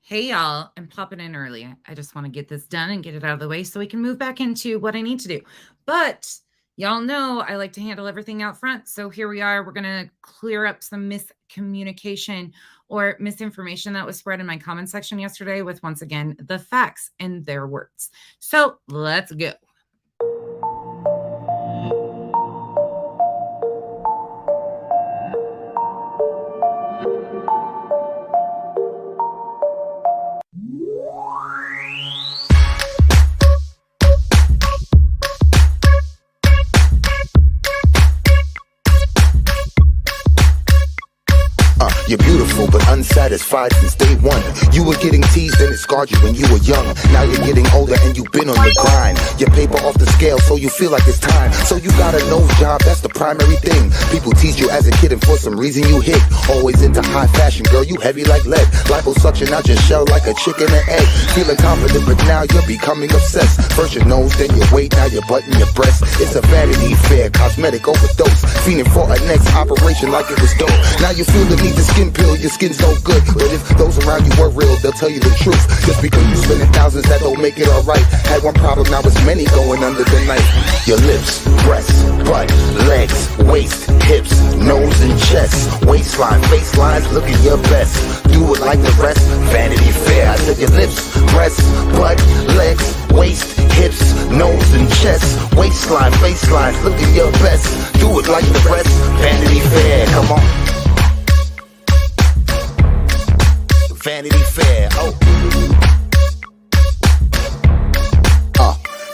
Hey, y'all, I'm popping in early. I just want to get this done and get it out of the way so we can move back into what I need to do. But y'all know I like to handle everything out front. So here we are. We're going to clear up some miscommunication or misinformation that was spread in my comment section yesterday with, once again, the facts and their words. So let's go. You're beautiful but unsatisfied since day one. You were getting teased and it scarred you when you were young. Now you're getting older and you've been on the grind. Your paper off the scale so you feel like it's time. So you got a nose job, that's the primary thing. People teased you as a kid and for some reason you hit. Always into high fashion, girl, you heavy like lead. Liposuction out your shell like a chicken and egg. Feeling confident but now you're becoming obsessed. First your nose, then your weight, now your butt and your breast. It's a Vanity Fair, cosmetic overdose. Fiending for a next operation like it was dope. Now you feel the need to skin pill, your skin's no good. But if those around you were real, they'll tell you the truth. Just because you spending thousands, that don't make it alright. Had one problem, now it's many going under the knife. Your lips, breasts, butt, legs, waist, hips, nose and chest, waistline, facelines, looking your best. Do it like the rest, Vanity Fair. I said your lips, breasts, butt, legs, waist, hips, nose and chest, waistline, facelines, looking your best. Do it like the rest, Vanity Fair. Come on. Vanity Fair,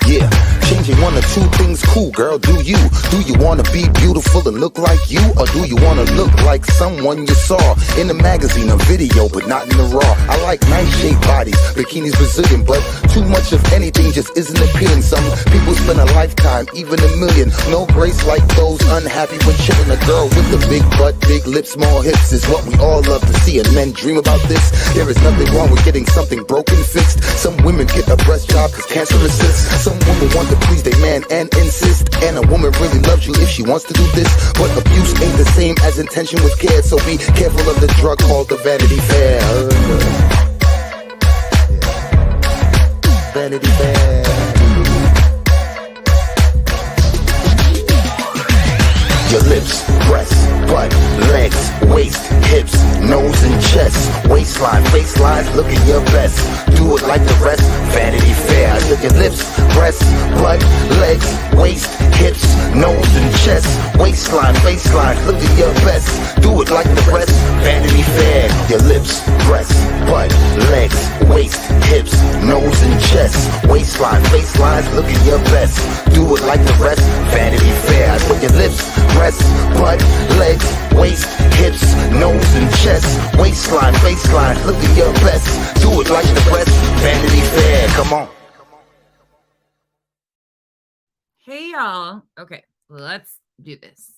yeah. Changing one or two things, cool girl, do you? Do you wanna be beautiful and look like you? Or do you wanna look like someone you saw in a magazine, a video, but not in the raw? I like nice shaped bodies, bikinis Brazilian, but too much of anything just isn't appealing. Some people spend a lifetime, even a million. No grace like those unhappy when chilling. A girl with a big butt, big lips, small hips is what we all love to see, and men dream about this. There is nothing wrong with getting something broken fixed. Some women get a breast job cause cancer assists. Some women want to please their man and insist. And a woman really loves you if she wants to do this. But abuse ain't the same as intention with care. So be careful of the drug called the Vanity Fair. Vanity Fair. Your lips, breasts, butt, legs, waist, hips, nose and chest, waistline, facelines, looking your best. Do it like the rest, Vanity Fair. I said your lips, breasts, butt, legs, waist, hips, nose and chest, waistline, facelines, looking your best. Do it like the rest, Vanity Fair. Your lips, breasts, butt, legs, waist, hips, nose and chest, waistline, facelines, looking your best. Do it like the rest, Vanity Fair. I said your lips, breasts, butt, legs, waist, hips, nose and chest, waistline, faceline, look at your best. Do it like the rest, Vanity Fair. Come on. Hey, y'all. Okay, let's do this.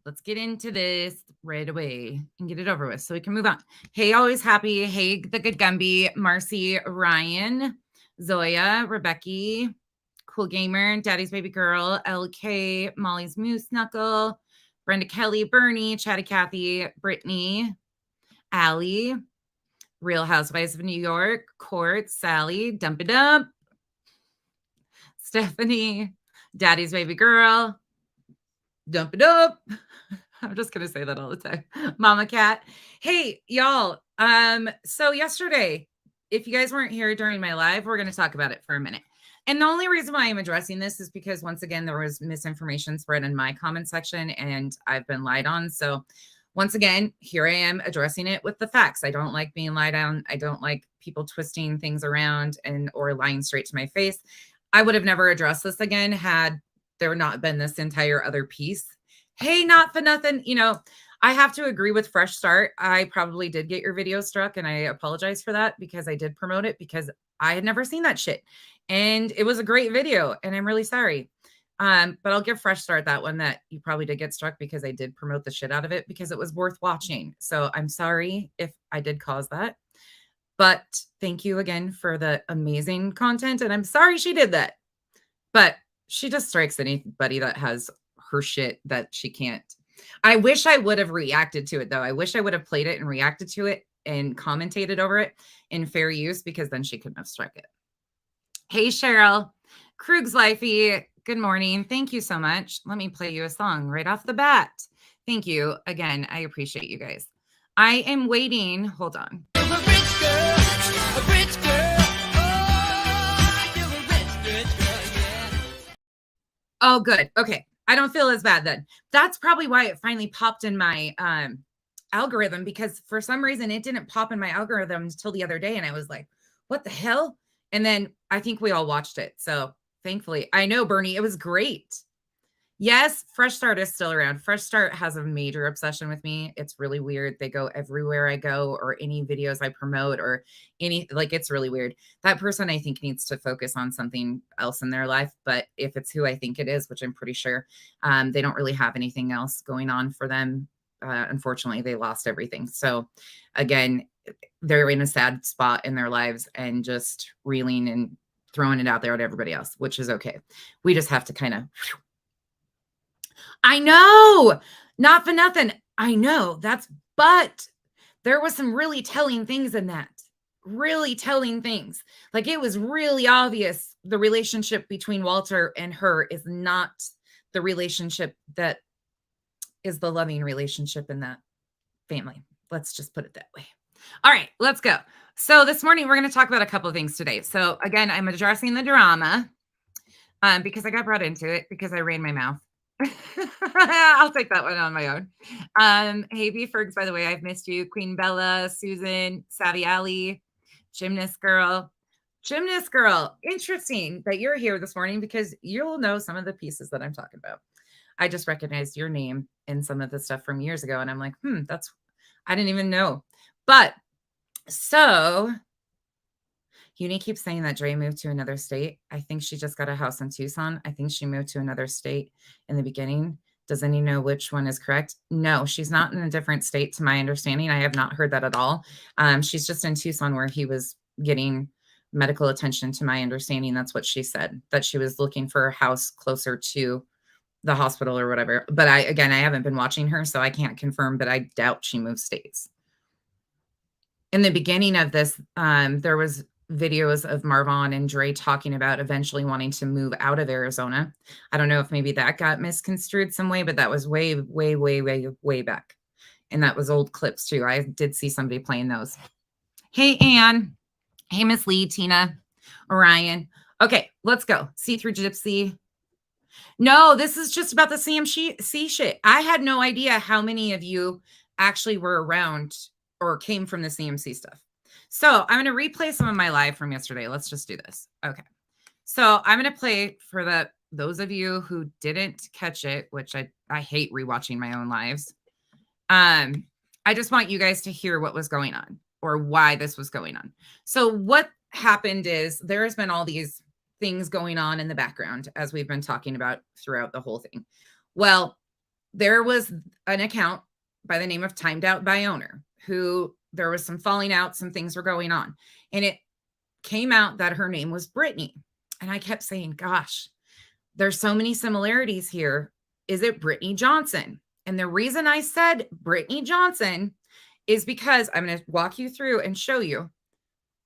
Let's get into this right away and get it over with so we can move on. Hey, always happy. Hey, the good Gumby, Marcy, Ryan, Zoya, Rebecca, Cool Gamer, Daddy's Baby Girl, LK, Molly's Moose Knuckle, Brenda Kelly, Bernie, Chatty Cathy, Brittany, Allie, Real Housewives of New York, Court, Sally, Dump It Up, Stephanie, Daddy's Baby Girl, Dump It Up. I'm just going to say that all the time. Mama Cat. Hey, y'all. So yesterday, if you guys weren't here during my live, we're going to talk about it for a minute. And the only reason why I'm addressing this is because, once again, there was misinformation spread in my comment section and I've been lied on. So once again, here I am addressing it with the facts. I don't like being lied on. I don't like people twisting things around or lying straight to my face. I would have never addressed this again had there not been this entire other piece. Hey, not for nothing. I have to agree with Fresh Start. I probably did get your video struck and I apologize for that because I did promote it because I had never seen that shit. And it was a great video and I'm really sorry. But I'll give Fresh Start that one that you probably did get struck because I did promote the shit out of it because it was worth watching. So I'm sorry if I did cause that. But thank you again for the amazing content. And I'm sorry she did that. But she just strikes anybody that has her shit that she can't. I wish I would have reacted to it, though. I wish I would have played it and reacted to it and commentated over it in fair use, because then she couldn't have struck it. Hey, Cheryl. Krug's Lifey, good morning. Thank you so much. Let me play you a song right off the bat. Thank you. Again, I appreciate you guys. I am waiting. Hold on. You're a rich girl, a rich girl. Oh, you're a rich girl, yeah. Oh, good. Okay. I don't feel as bad then. That's probably why it finally popped in my algorithm, because for some reason it didn't pop in my algorithm until the other day. And I was like, what the hell? And then I think we all watched it. So thankfully, I know, Bernie, it was great. Yes, Fresh Start is still around. Fresh Start has a major obsession with me. It's really weird. They go everywhere I go, or any videos I promote, or any, like, it's really weird. That person, I think, needs to focus on something else in their life. But if it's who I think it is, which I'm pretty sure, they don't really have anything else going on for them. Unfortunately, they lost everything. So again, they're in a sad spot in their lives and just reeling and throwing it out there at everybody else, which is okay. We just have to kind of, I know, not for nothing. I know but there was some really telling things in that. Really telling things. Like, it was really obvious the relationship between Walter and her is not the relationship that is the loving relationship in that family. Let's just put it that way. All right, let's go. So this morning, we're going to talk about a couple of things today. So again, I'm addressing the drama because I got brought into it because I ran my mouth. I'll take that one on my own. Hey, B Fergs, by the way, I've missed you. Queen Bella, Susan, Savvy Alley, Gymnast Girl. Gymnast Girl, interesting that you're here this morning, because you'll know some of the pieces that I'm talking about. I just recognized your name in some of the stuff from years ago, and I'm like, I didn't even know. But so Uni keeps saying that Dre moved to another state. I think she just got a house in Tucson. I think she moved to another state in the beginning. Does any know which one is correct? No, she's not in a different state, to my understanding. I have not heard that at all. She's just in Tucson, where he was getting medical attention, to my understanding. That's what she said, that she was looking for a house closer to the hospital or whatever. But I haven't been watching her, so I can't confirm, but I doubt she moved states. In the beginning of this, there was videos of Marvon and Dre talking about eventually wanting to move out of Arizona. I don't know if maybe that got misconstrued some way, but that was way, way, way, way, way back. And that was old clips too. I did see somebody playing those. Hey, Anne. Hey, Miss Lee, Tina, Orion. Okay, let's go. See-through gypsy. No, this is just about the CMC shit. I had no idea how many of you actually were around or came from the CMC stuff. So I'm going to replay some of my live from yesterday. Let's just do this. Okay. So I'm going to play for those of you who didn't catch it, which I hate rewatching my own lives. I just want you guys to hear what was going on, or why this was going on. So what happened is, there has been all these things going on in the background, as we've been talking about throughout the whole thing. Well, there was an account by the name of Timed Out by Owner, who there was some falling out, some things were going on. And it came out that her name was Brittany. And I kept saying, gosh, there's so many similarities here. Is it Brittany Johnson? And the reason I said Brittany Johnson is because I'm going to walk you through and show you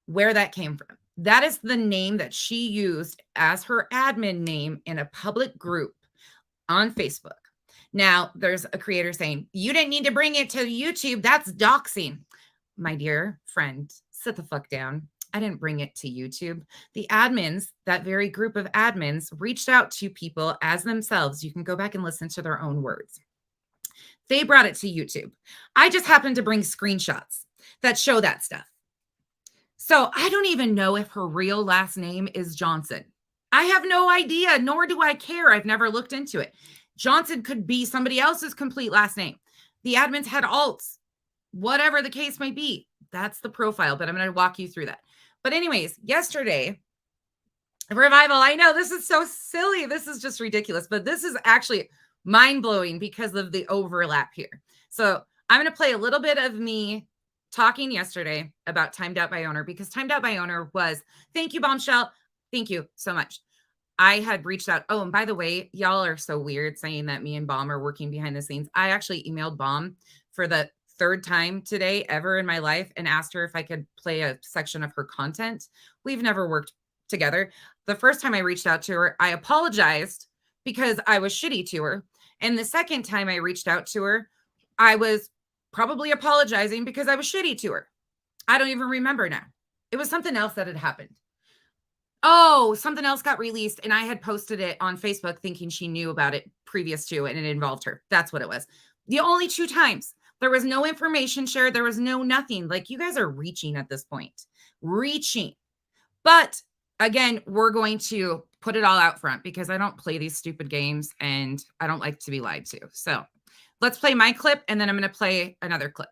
where that came from. That is the name that she used as her admin name in a public group on Facebook. Now, there's a creator saying, you didn't need to bring it to YouTube. That's doxing. My dear friend, sit the fuck down. I didn't bring it to YouTube. The admins, that very group of admins, reached out to people as themselves. You can go back and listen to their own words. They brought it to YouTube. I just happened to bring screenshots that show that stuff. So I don't even know if her real last name is Johnson. I have no idea, nor do I care. I've never looked into it. Johnson could be somebody else's complete last name. The admins had alts, whatever the case may be. That's the profile, but I'm going to walk you through that. But anyways, yesterday, Revival, I know this is so silly. This is just ridiculous, but this is actually mind-blowing because of the overlap here. So I'm going to play a little bit of me talking yesterday about Timed Out by Owner, because Timed Out by Owner was, thank you, Bombshell. Thank you so much. I had reached out. Oh, and by the way, y'all are so weird saying that me and Bomb are working behind the scenes. I actually emailed Bomb for the third time today ever in my life and asked her if I could play a section of her content. We've never worked together. The first time I reached out to her, I apologized because I was shitty to her. And the second time I reached out to her, I was probably apologizing because I was shitty to her. I don't even remember now. It was something else that had happened. Oh, something else got released and I had posted it on Facebook thinking she knew about it previous to, and it involved her. That's what it was. The only 2 times. There was no information shared. There was no nothing. Like, you guys are reaching at this point. Reaching. But again, we're going to put it all out front because I don't play these stupid games and I don't like to be lied to. So let's play my clip and then I'm going to play another clip.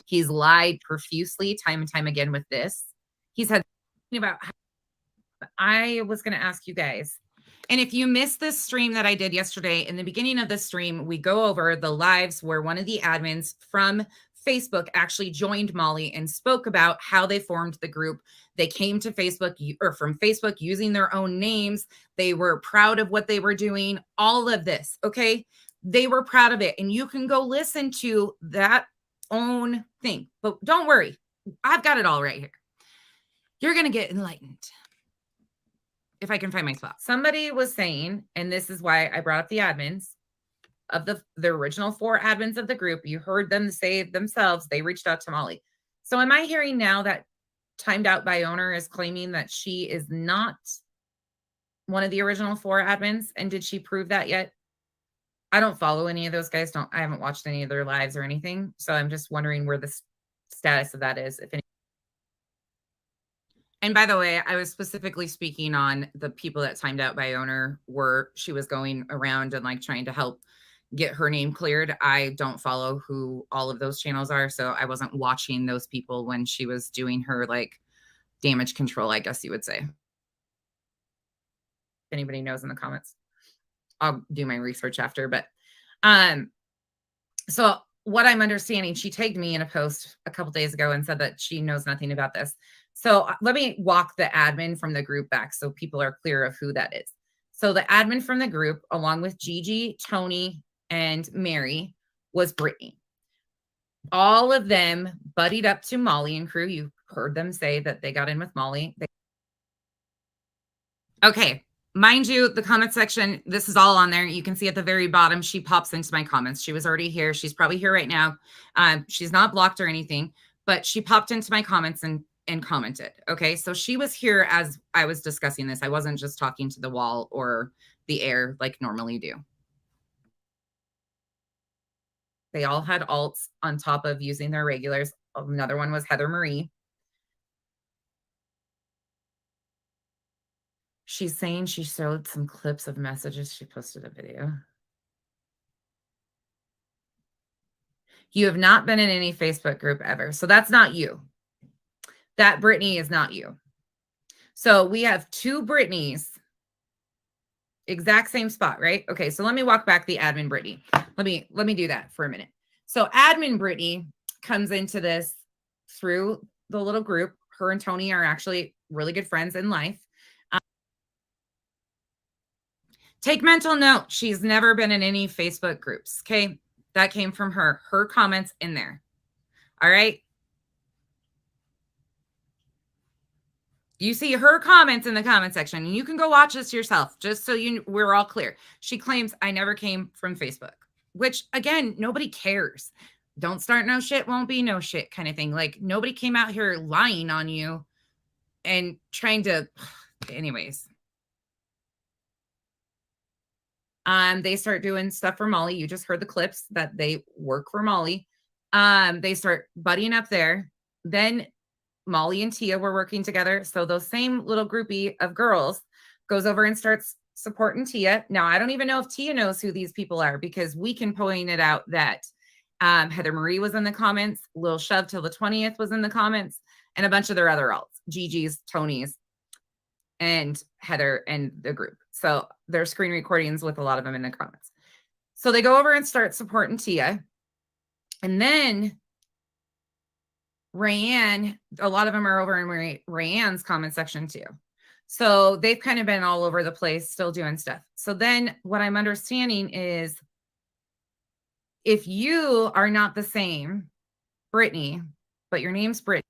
He's lied profusely time and time again with this. He's had about how I was going to ask you guys. And if you missed this stream that I did yesterday, in the beginning of the stream, we go over the lives where one of the admins from Facebook actually joined Molly and spoke about how they formed the group. They came to Facebook or from Facebook using their own names. They were proud of what they were doing, all of this. Okay. They were proud of it. And you can go listen to that own thing, but don't worry. I've got it all right here. You're going to get enlightened. If I can find my spot. Somebody was saying, and this is why I brought up the admins of the original 4 admins of the group. You heard them say themselves, they reached out to Molly. So am I hearing now that Timed Out by Owner is claiming that she is not one of the original 4 admins? And did she prove that yet? I don't follow any of those guys. I haven't watched any of their lives or anything. So I'm just wondering where the status of that is, if any. And by the way, I was specifically speaking on the people that Timed Out by Owner were, she was going around and like trying to help get her name cleared. I don't follow who all of those channels are. So I wasn't watching those people when she was doing her like damage control, I guess you would say. If anybody knows in the comments, I'll do my research after. But so what I'm understanding, she tagged me in a post a couple days ago and said that she knows nothing about this. So let me walk the admin from the group back so people are clear of who that is. So the admin from the group, along with Gigi, Tony, and Mary, was Brittany. All of them buddied up to Molly and crew. You heard them say that they got in with Molly. Okay. Mind you, the comment section, this is all on there. You can see at the very bottom, she pops into my comments. She was already here. She's probably here right now. She's not blocked or anything, but she popped into my comments and commented. Okay. So she was here as I was discussing this. I wasn't just talking to the wall or the air like normally do. They all had alts on top of using their regulars. Another one was Heather Marie. She's saying she showed some clips of messages. She posted a video. You have not been in any Facebook group ever. So that's not you. That Brittany is not you. So we have 2 Brittany's. Exact same spot, right? Okay, so let me walk back the admin Brittany. Let me do that for a minute. So admin Brittany comes into this through the little group. Her and Tony are actually really good friends in life. Take mental note. She's never been in any Facebook groups. Okay, that came from her. Her comments in there. All right. You see her comments in the comment section. You can go watch this yourself, just so we're all clear. She claims I never came from Facebook, which again, nobody cares. Don't start no shit, won't be no shit kind of thing. Like, nobody came out here lying on you and trying to, anyways. They start doing stuff for Molly. You just heard the clips that they work for Molly. They start buddying up there. Then Molly and Tia were working together. So those same little groupie of girls goes over and starts supporting Tia. Now, I don't even know if Tia knows who these people are because we can point it out that Heather Marie was in the comments. Lil Shove Till the 20th was in the comments, and a bunch of their other alts, Gigi's, Tony's, and Heather and the group. So there's screen recordings with a lot of them in the comments. So they go over and start supporting Tia. And then Rayanne, a lot of them are over in Rayanne's comment section too. So they've kind of been all over the place, still doing stuff. So then what I'm understanding is If you are not the same Brittany, but your name's Brittany.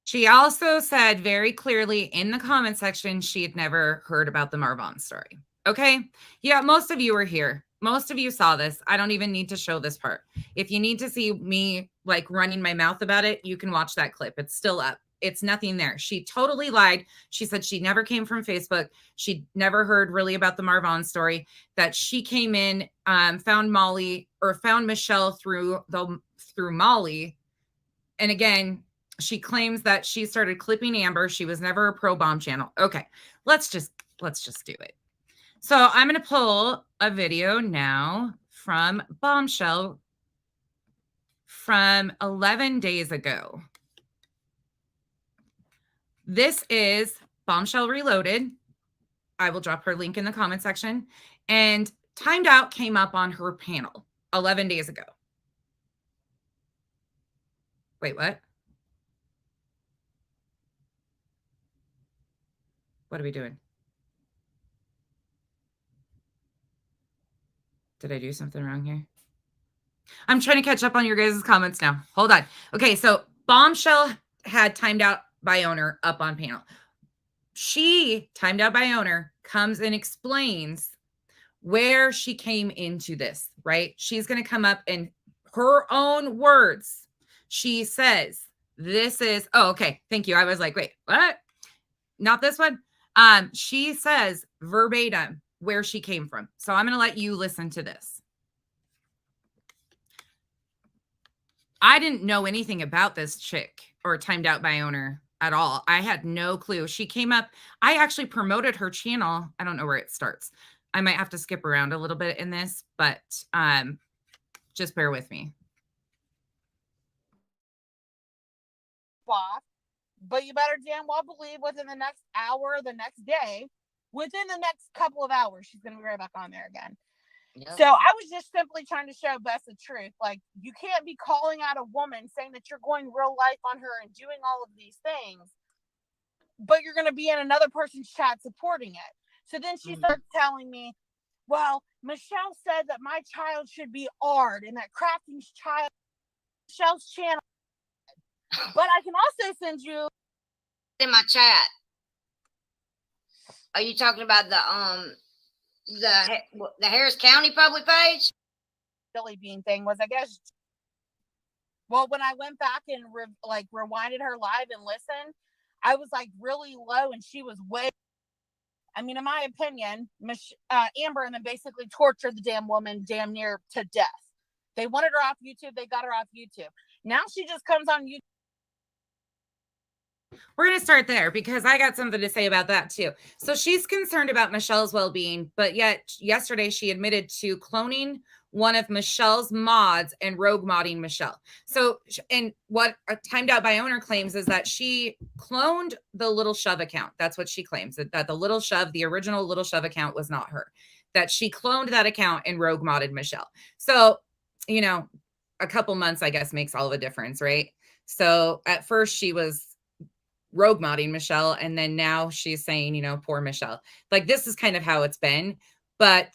She also said very clearly in the comment section she had never heard about the Marvon story. Okay. Yeah, most of you were here. Most of you saw this. I don't even need to show this part. If you need to see me like running my mouth about it, you can watch that clip. It's still up. It's nothing there. She totally lied. She said she never came from Facebook. She never heard really about the Marvon story, that she came in, found Molly or found Michelle through Molly. And again, she claims that she started clipping Amber. She was never a pro bomb channel. Okay, let's just do it. So I'm going to pull a video now from Bombshell from 11 days ago. This is Bombshell Reloaded. I will drop her link in the comment section. And Timed Out came up on her panel 11 days ago. Wait, what? What are we doing? Did I do something wrong here? I'm trying to catch up on your guys' comments now. Hold on. Okay, so Bombshell had Timed Out by Owner up on panel. She, Timed Out by Owner, comes and explains where she came into this, right? She's going to come up in her own words. She says, this is, oh, okay. Thank you. I was like, wait, what? Not this one. She says verbatim where she came from. So I'm going to let you listen to this. I didn't know anything about this chick or Timed Out by Owner at all. I had no clue. She came up. I actually promoted her channel. I don't know where it starts. I might have to skip around a little bit in this, but just bear with me. But you better damn well believe within the next hour, the next day, within the next couple of hours, she's going to be right back on there again. Yep. So I was just simply trying to show Bess the truth. Like, you can't be calling out a woman saying that you're going real life on her and doing all of these things, but you're going to be in another person's chat supporting it. So then she starts telling me, well, Michelle said that my child should be Ard and that Crafting's child, Michelle's channel. But I can also send you in my chat. Are you talking about the Harris County public page? Silly bean thing was, I guess. Well, when I went back and rewinded her live and listened, I was like really low, and she was way. I mean, in my opinion, Amber and them basically tortured the damn woman damn near to death. They wanted her off YouTube. They got her off YouTube. Now she just comes on YouTube. We're going to start there because I got something to say about that too. So she's concerned about Michelle's well-being, but yet yesterday she admitted to cloning one of Michelle's mods and rogue modding Michelle. So, and what Timed Out by Owner claims is that she cloned the Little Shove account. That's what she claims, that the Little Shove, the original Little Shove account was not her, that she cloned that account and rogue modded Michelle. So, you know, a couple months, I guess, makes all the difference, right? So at first she was rogue modding Michelle, and then now she's saying, you know, poor Michelle. Like, this is kind of how it's been, but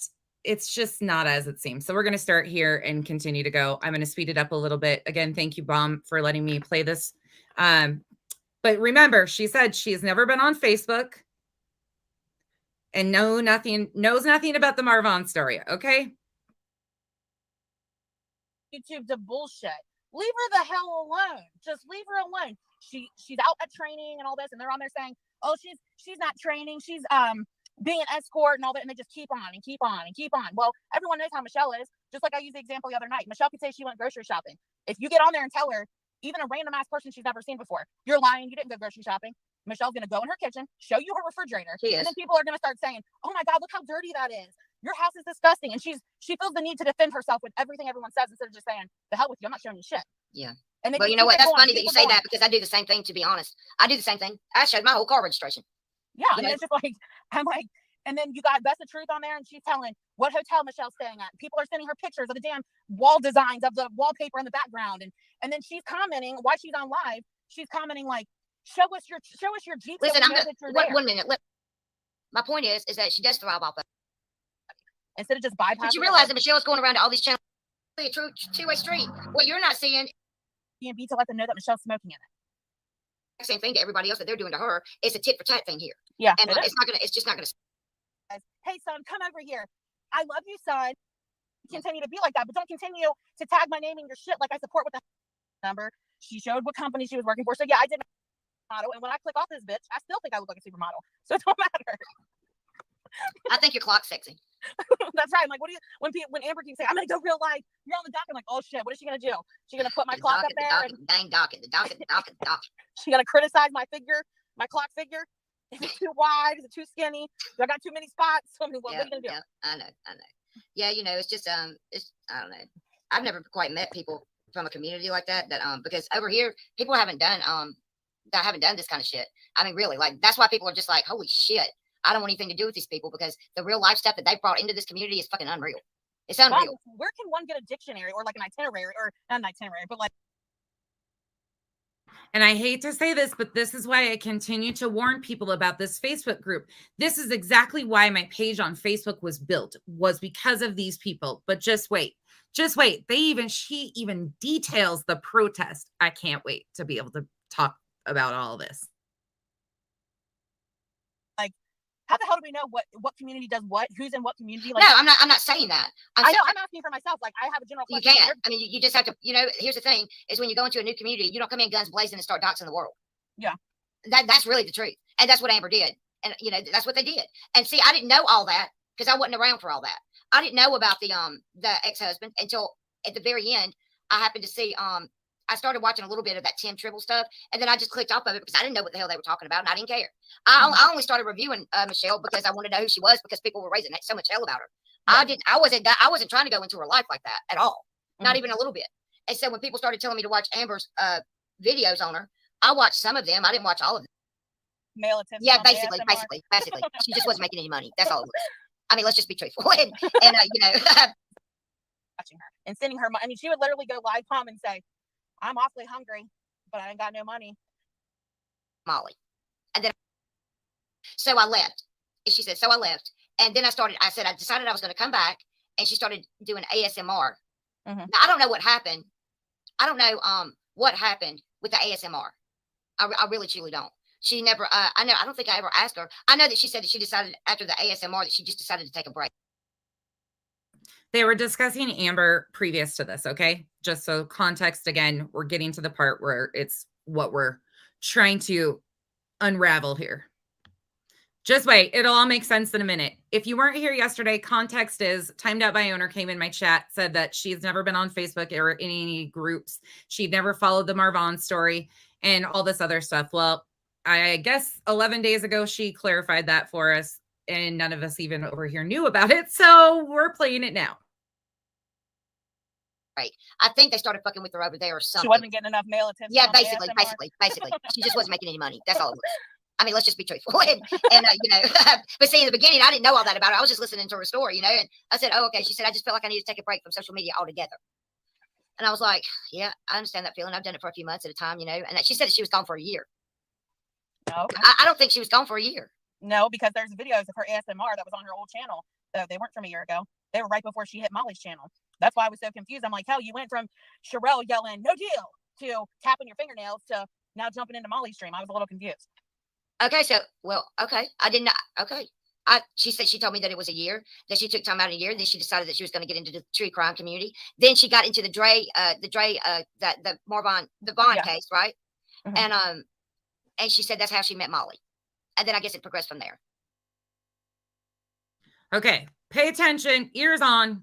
it's just not as it seems. So we're going to start here and continue to go. I'm going to speed it up a little bit. Again, thank you, Bomb, for letting me play this. But remember, she said she's never been on Facebook and knows nothing about the Marvon story. Okay. YouTube to bullshit. Leave her the hell alone. Just leave her alone. She's out at training and all this, and they're on there saying, oh, she's not training, she's being an escort and all that, and they just keep on and keep on and keep on. Well, everyone knows how Michelle is. Just like I used the example the other night. Michelle could say she went grocery shopping. If you get on there and tell her, even a random ass person she's never seen before, you're lying, you didn't go grocery shopping. Michelle's gonna go in her kitchen, show you her refrigerator, and then people are gonna start saying, oh my God, look how dirty that is. Your house is disgusting. And she feels the need to defend herself with everything everyone says instead of just saying, the hell with you, I'm not showing you shit. Yeah. And well, you know what? That's funny that you say that, because I do the same thing, to be honest. I do the same thing. I showed my whole car registration. Yeah. And it's just like, I'm like, and then you got Best of Truth on there, and she's telling what hotel Michelle's staying at. People are sending her pictures of the damn wall designs of the wallpaper in the background. And then she's commenting while she's on live. She's commenting like, show us your Jeep. Listen, 1 minute. My point is that she does thrive off of it. instead of just bypassing. But you realize that Michelle's going around to all these channels. A true two-way street. What you're not seeing, B&B to let them know that Michelle's smoking in it. same thing to everybody else that they're doing to her. It's a tit for tat thing here. Yeah, and it's not gonna. It's just not gonna. Hey, son, come over here. I love you, son. Continue to be like that, but don't continue to tag my name in your shit like I support with the number. She showed what company she was working for. So yeah, I did model, and when I click off this bitch, I still think I look like a supermodel. So it don't matter. I think your clock's sexy. That's right. I'm like, what do you when Amber keeps saying, I'm gonna go real life, you're on the dock. I'm like, oh shit, what is she gonna do? She gonna put my clock up there? Dang docket. She gonna criticize my figure, my clock figure? Is it too wide? Is it too skinny? Do I got too many spots? I mean, what are you gonna do? Yeah, I know. Yeah, you know, it's just it's I don't know. I've never quite met people from a community like that because over here people haven't done this kind of shit. I mean, really, like that's why people are just like, holy shit, I don't want anything to do with these people because the real life stuff that they brought into this community is fucking unreal. It's unreal. Mom, where can one get a dictionary or like an itinerary or not an itinerary, but like. And I hate to say this, but this is why I continue to warn people about this Facebook group. This is exactly why my page on Facebook was built, was because of these people. But just wait. She even details the protest. I can't wait to be able to talk about all this. Like, how the hell do we know what community does what? Who's in what community? Like, no, I'm not saying that. I know. I'm asking for myself. Like, I have a general question. You can't. I mean, you just have to. You know, here's the thing: is when you go into a new community, you don't come in guns blazing and start doxing the world. Yeah. That's really the truth, and that's what Amber did, and you know that's what they did. And see, I didn't know all that because I wasn't around for all that. I didn't know about the ex-husband until at the very end. I happened to see I started watching a little bit of that Tim Tribble stuff, and then I just clicked off of it because I didn't know what the hell they were talking about, and I didn't care. I only started reviewing Michelle because I wanted to know who she was because people were raising so much hell about her. Yeah. I wasn't trying to go into her life like that at all, not even a little bit. And so when people started telling me to watch Amber's videos on her, I watched some of them. I didn't watch all of them. Male attempts. Yeah, basically. She just wasn't making any money. That's all it was. I mean, let's just be truthful. And you know, watching her and sending her money. I mean, she would literally go live palm and say, I'm awfully hungry, but I ain't got no money. Molly. And then, so I left. And she said, so I left. And then I decided I was going to come back. And she started doing ASMR. Mm-hmm. Now, I don't know what happened. I don't know what happened with the ASMR. I really, truly don't. She never, I don't think I ever asked her. I know that she said that she decided after the ASMR that she just decided to take a break. They were discussing Amber previous to this, okay? Just so context, again, we're getting to the part where it's what we're trying to unravel here. Just wait. It'll all make sense in a minute. If you weren't here yesterday, context is Timed Out by Owner came in my chat, said that she's never been on Facebook or any groups. She'd never followed the Marvon story and all this other stuff. Well, I guess 11 days ago, she clarified that for us, and none of us even over here knew about it. So we're playing it now. Right. I think they started fucking with her over there or something. She wasn't getting enough male attention. Yeah, basically. She just wasn't making any money. That's all it was. I mean, let's just be truthful. And you know, but see, in the beginning, I didn't know all that about her. I was just listening to her story, you know, and I said, oh, okay. She said, I just felt like I needed to take a break from social media altogether. And I was like, yeah, I understand that feeling. I've done it for a few months at a time, you know, and she said that she was gone for a year. No. I don't think she was gone for a year. No, because there's videos of her ASMR that was on her old channel. They weren't from a year ago. They were right before she hit Molly's channel. That's why I was so confused. I'm like, hell, you went from Sherelle yelling, no deal, to tapping your fingernails to now jumping into Molly's stream. I was a little confused. Okay, so, well, okay. I didn't, okay. She said, she told me that it was a year, that she took time out a year, and then she decided that she was going to get into the true crime community. Then she got into the Vaughn case, right? Mm-hmm. And she said that's how she met Molly. And then I guess it progressed from there. Okay, pay attention, ears on.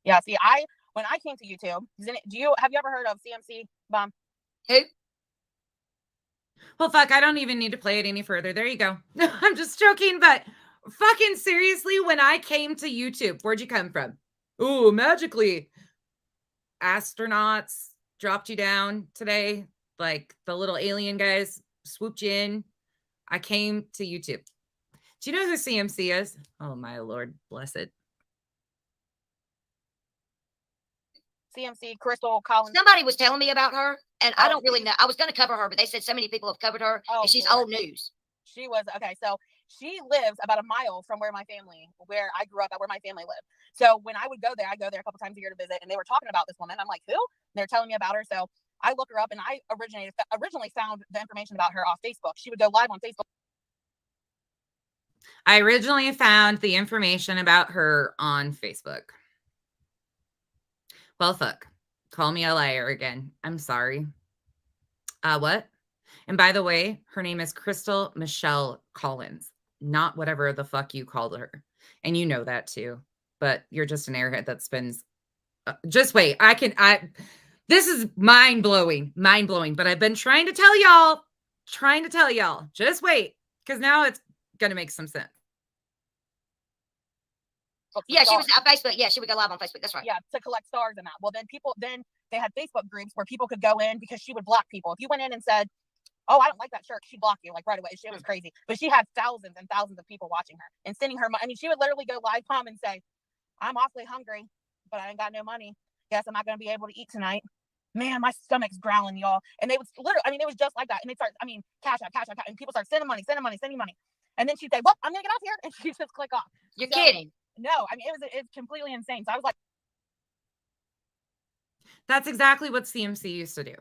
Yeah, see, when I came to YouTube, have you ever heard of CMC Bomb? Who? Well, fuck, I don't even need to play it any further. There you go. I'm just joking, but fucking seriously, when I came to YouTube, where'd you come from? Ooh, magically. Astronauts dropped you down today. Like the little alien guys swooped you in. I came to YouTube. Do you know who CMC is? Oh, my Lord, bless it. CMC, Crystal Collins. Somebody was telling me about her, and I don't really know. I was going to cover her, but they said so many people have covered her, and she's old news. She was, okay, so She lives about a mile from where I grew up at, where my family lived. So when I would go there, I go there a couple times a year to visit, and they were talking about this woman. I'm like, who? And they're telling me about her. So I look her up, and I originally found the information about her off Facebook. She would go live on Facebook. I originally found the information about her on Facebook. Well, fuck. Call me a liar again. I'm sorry. What? And by the way, her name is Crystal Michelle Collins, not whatever the fuck you called her. And you know that too. But you're just an airhead that spends. Just wait. This is mind blowing. But I've been trying to tell y'all. Just wait. Because now it's going to make some sense. Yeah, she was on Facebook. Yeah, she would go live on Facebook. That's right. Yeah, to collect stars and that. Well, then they had Facebook groups where people could go in, because she would block people. If you went in and said, oh, I don't like that shirt, she'd block you like right away. It was crazy. But she had thousands and thousands of people watching her and sending her money. I mean, she would literally go live come and say, I'm awfully hungry, but I ain't got no money. Guess I'm not going to be able to eat tonight. Man, my stomach's growling, y'all. And they would literally, I mean, it was just like that. And they start, cash out. And people start sending money. And then she'd say, well, I'm going to get off here. And she'd just click off. You're kidding. No, I mean, it's completely insane. So I was like, that's exactly what CMC used to do.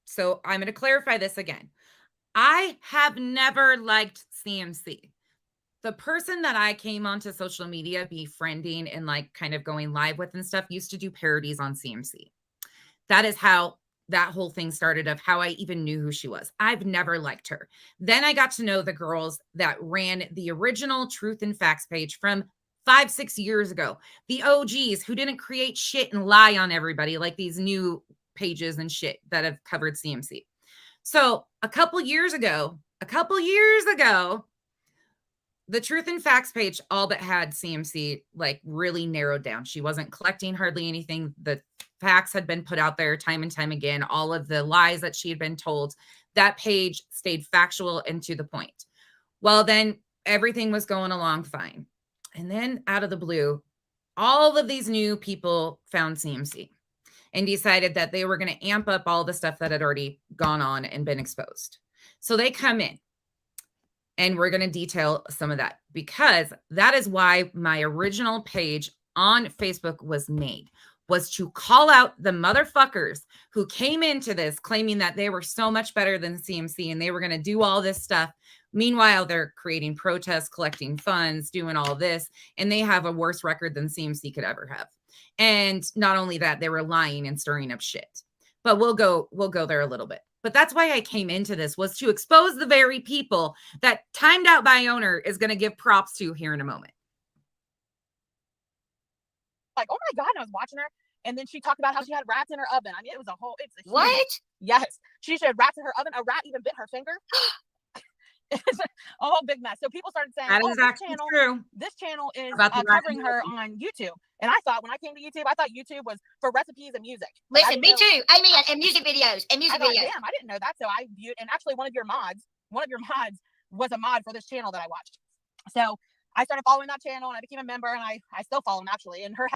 So I'm going to clarify this again. I have never liked CMC. The person that I came onto social media befriending and like kind of going live with and stuff used to do parodies on CMC. That is how that whole thing started, of how I even knew who she was. I've never liked her. Then I got to know the girls that ran the original Truth and Facts page from 5-6 years ago. The OGs who didn't create shit and lie on everybody like these new pages and shit that have covered CMC. So a couple years ago, the Truth and Facts page all but had CMC like really narrowed down. She wasn't collecting hardly anything. The facts had been put out there time and time again. All of the lies that she had been told, that page stayed factual and to the point. Well, then everything was going along fine. And then out of the blue, all of these new people found CMC and decided that they were going to amp up all the stuff that had already gone on and been exposed. So they come in. And we're going to detail some of that, because that is why my original page on Facebook was made, was to call out the motherfuckers who came into this claiming that they were so much better than CMC and they were going to do all this stuff. Meanwhile, they're creating protests, collecting funds, doing all this, and they have a worse record than CMC could ever have. And not only that, they were lying and stirring up shit. But we'll go there a little bit. But that's why I came into this, was to expose the very people that Timed Out by Owner is going to give props to here in a moment. Like, oh my God, and I was watching her. And then she talked about how she had rats in her oven. I mean, it's a what? Huge, yes. She had rats in her oven. A rat even bit her finger. It's a whole big mess. So people started saying, that is actually true. This channel is covering her on YouTube. And I thought, when I came to YouTube, I thought YouTube was for recipes and music. Listen, me too. Amen. And music videos. Damn, I didn't know that. So I viewed, and actually one of your mods was a mod for this channel that I watched. So I started following that channel and I became a member, and I still follow him actually. And her.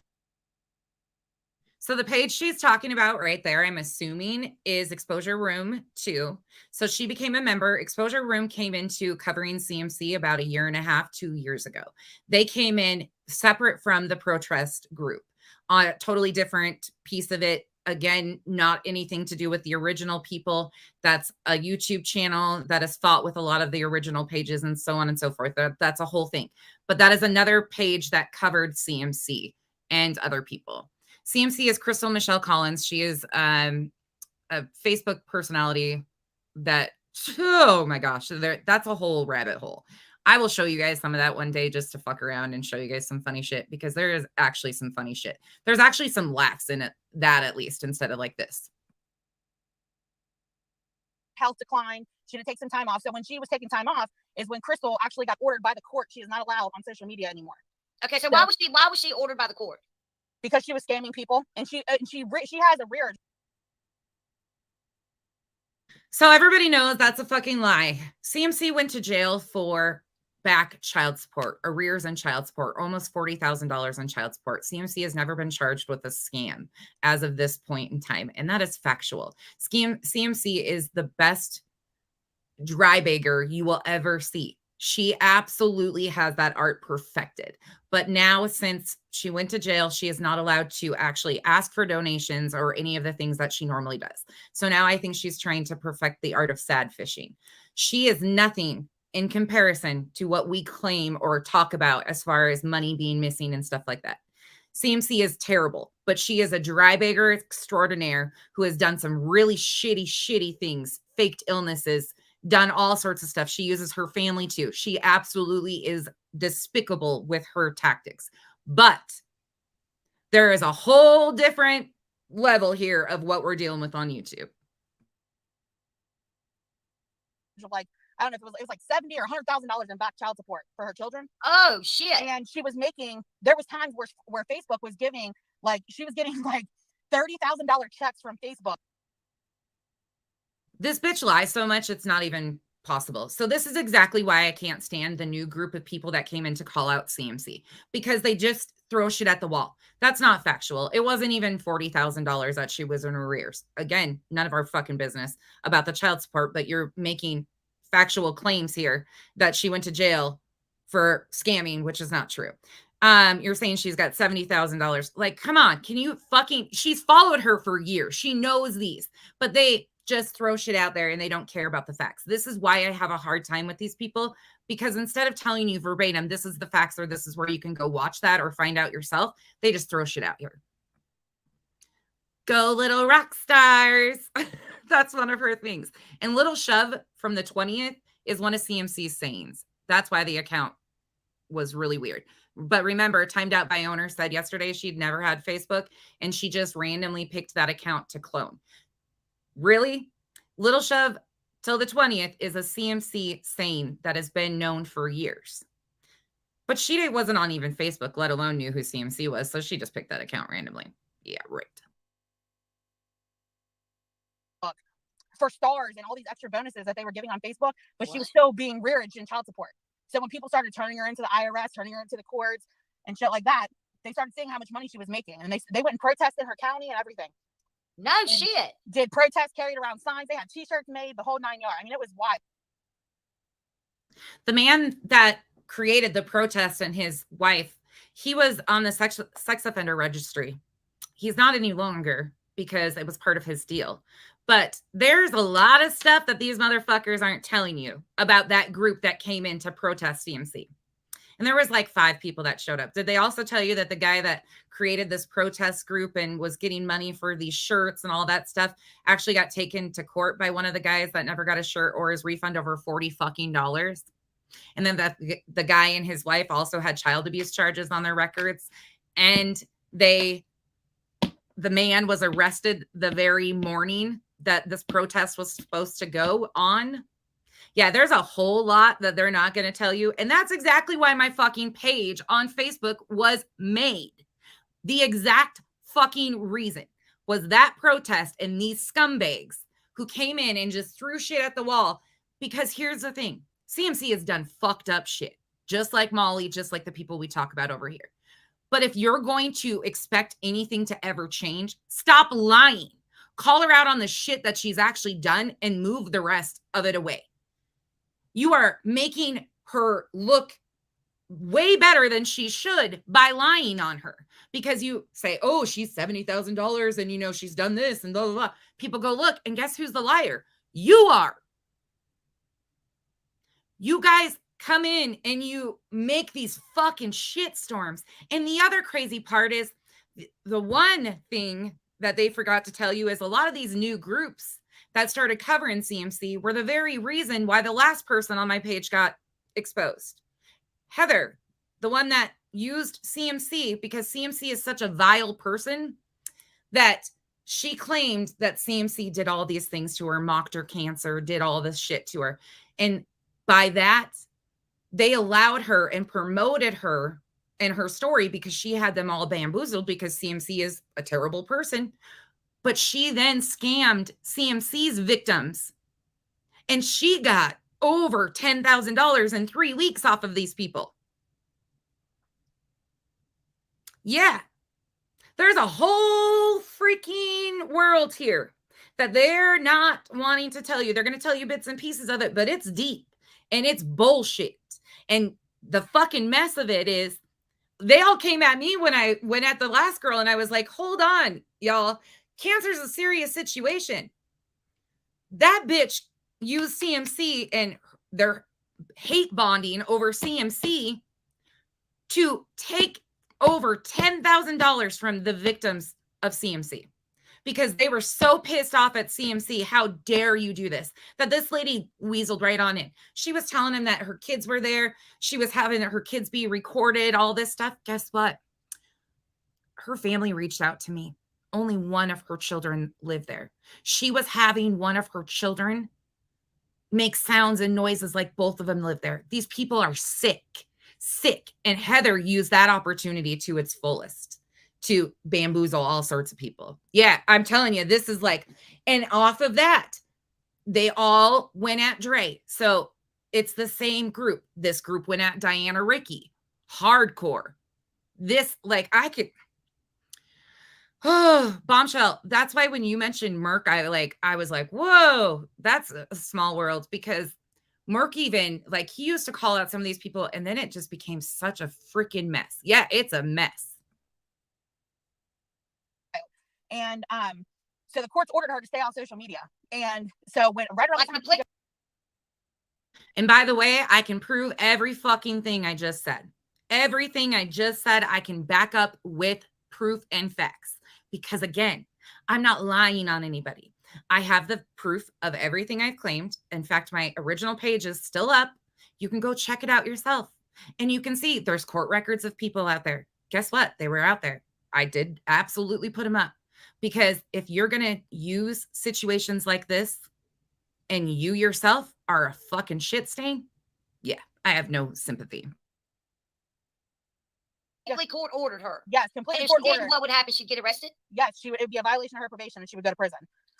So the page she's talking about right there, I'm assuming, is Exposure Room 2. So she became a member. Exposure Room came into covering CMC about 1.5 years, 2 years ago. They came in separate from the protest group on a totally different piece of it. Again, not anything to do with the original people. That's a YouTube channel that has fought with a lot of the original pages and so on and so forth. That's a whole thing. But that is another page that covered CMC and other people. CMC is Crystal Michelle Collins. She is a Facebook personality that, oh my gosh, that's a whole rabbit hole. I will show you guys some of that one day just to fuck around and show you guys some funny shit, because there is actually some funny shit. There's actually some laughs in it, that at least, instead of like this. Health decline. She had to take some time off. So when she was taking time off is when Crystal actually got ordered by the court. She is not allowed on social media anymore. Okay, so why was she ordered by the court? Because she was scamming people, and she has a rear. So everybody knows that's a fucking lie. CMC went to jail for back child support, arrears and child support, almost $40,000 on child support. CMC has never been charged with a scam as of this point in time, and that is factual. CMC is the best dry bagger you will ever see. She absolutely has that art perfected. But now, since she went to jail, she is not allowed to actually ask for donations or any of the things that she normally does. So now I think she's trying to perfect the art of sad fishing. She is nothing in comparison to what we claim or talk about as far as money being missing and stuff like that. CMC is terrible, but she is a dry bagger extraordinaire who has done some really shitty things, faked illnesses, done all sorts of stuff. She uses her family too. She absolutely is despicable with her tactics. But there is a whole different level here of what we're dealing with on YouTube. Like, I don't know if it was like $70,000 or $100,000 in back child support for her children. Oh shit. And she was making, there was times where Facebook was giving, like, she was getting like $30,000 checks from Facebook. This bitch lies so much, it's not even possible. So this is exactly why I can't stand the new group of people that came in to call out CMC, because they just throw shit at the wall. That's not factual. It wasn't even $40,000 that she was in arrears. Again, none of our fucking business about the child support, but you're making factual claims here that she went to jail for scamming, which is not true. You're saying she's got $70,000. Like, come on, can you fucking, she's followed her for years. She knows these, but they just throw shit out there and they don't care about the facts. This is why I have a hard time with these people, because instead of telling you verbatim, this is the facts, or this is where you can go watch that or find out yourself, they just throw shit out here. Go little rock stars. That's one of her things. And Little Shove from the 20th is one of CMC's sayings. That's why the account was really weird. But remember, Timed Out by Owner said yesterday she'd never had Facebook, and she just randomly picked that account to clone. Really? Little Shove till the 20th is a CMC saying that has been known for years. But she wasn't on even Facebook, let alone knew who CMC was, so she just picked that account randomly. Yeah, right. For stars and all these extra bonuses that they were giving on Facebook, but she was still being rearaged in child support. So when people started turning her into the IRS, turning her into the courts and shit like that, they started seeing how much money she was making. And they went and protested her county and everything. No and shit. Did protests, carried around signs. They had t-shirts made, the whole 9 yards. I mean, it was wild. The man that created the protest and his wife, he was on the sex offender registry. He's not any longer because it was part of his deal. But there's a lot of stuff that these motherfuckers aren't telling you about that group that came in to protest CMC. And there was like 5 people that showed up. Did they also tell you that the guy that created this protest group and was getting money for these shirts and all that stuff actually got taken to court by one of the guys that never got a shirt or his refund over $40 fucking dollars? And then that the guy and his wife also had child abuse charges on their records. And the man was arrested the very morning that this protest was supposed to go on. Yeah, there's a whole lot that they're not going to tell you. And that's exactly why my fucking page on Facebook was made. The exact fucking reason was that protest and these scumbags who came in and just threw shit at the wall. Because here's the thing. CMC has done fucked up shit, just like Molly, just like the people we talk about over here. But if you're going to expect anything to ever change, stop lying. Call her out on the shit that she's actually done and move the rest of it away. You are making her look way better than she should by lying on her, because you say, oh, she's $70,000 and, you know, she's done this and blah, blah, blah. People go, look, and guess who's the liar? You are. You guys come in and you make these fucking shit storms. And the other crazy part is the one thing that they forgot to tell you is a lot of these new groups that started covering CMC were the very reason why the last person on my page got exposed. Heather, the one that used CMC, because CMC is such a vile person that she claimed that CMC did all these things to her, mocked her cancer, did all this shit to her. And by that, they allowed her and promoted her and her story because she had them all bamboozled because CMC is a terrible person. But she then scammed CMC's victims. And she got over $10,000 in 3 weeks off of these people. Yeah. There's a whole freaking world here that they're not wanting to tell you. They're going to tell you bits and pieces of it, but it's deep and it's bullshit. And the fucking mess of it is they all came at me when I went at the last girl, and I was like, hold on, y'all. Cancer's a serious situation. That bitch used CMC and their hate bonding over CMC to take over $10,000 from the victims of CMC because they were so pissed off at CMC. How dare you do this? That this lady weaseled right on in. She was telling him that her kids were there. She was having her kids be recorded, all this stuff. Guess what? Her family reached out to me. Only one of her children lived there. She was having one of her children make sounds and noises like both of them live there. These people are sick. And Heather used that opportunity to its fullest to bamboozle all sorts of people. Yeah, I'm telling you, this is like, and off of that, they all went at Dre. So it's the same group. This group went at Diana Ricky. Hardcore. This, like, I could, oh, bombshell. That's why when you mentioned Merc, I was like, whoa, that's a small world, because Merc even, like, he used to call out some of these people, and then it just became such a freaking mess. Yeah, it's a mess. And so the courts ordered her to stay on social media. And so when right around the time, and by the way, I can prove every fucking thing I just said. Everything I just said, I can back up with proof and facts. Because again, I'm not lying on anybody. I have the proof of everything I've claimed. In fact, my original page is still up. You can go check it out yourself. And you can see there's court records of people out there. Guess what? They were out there. I did absolutely put them up. Because if you're going to use situations like this and you yourself are a fucking shit stain, yeah, I have no sympathy. Court ordered her. Yes, And completely if court she didn't, ordered. what would happen? She'd get arrested? Yes, it'd be a violation of her probation and she would go to prison.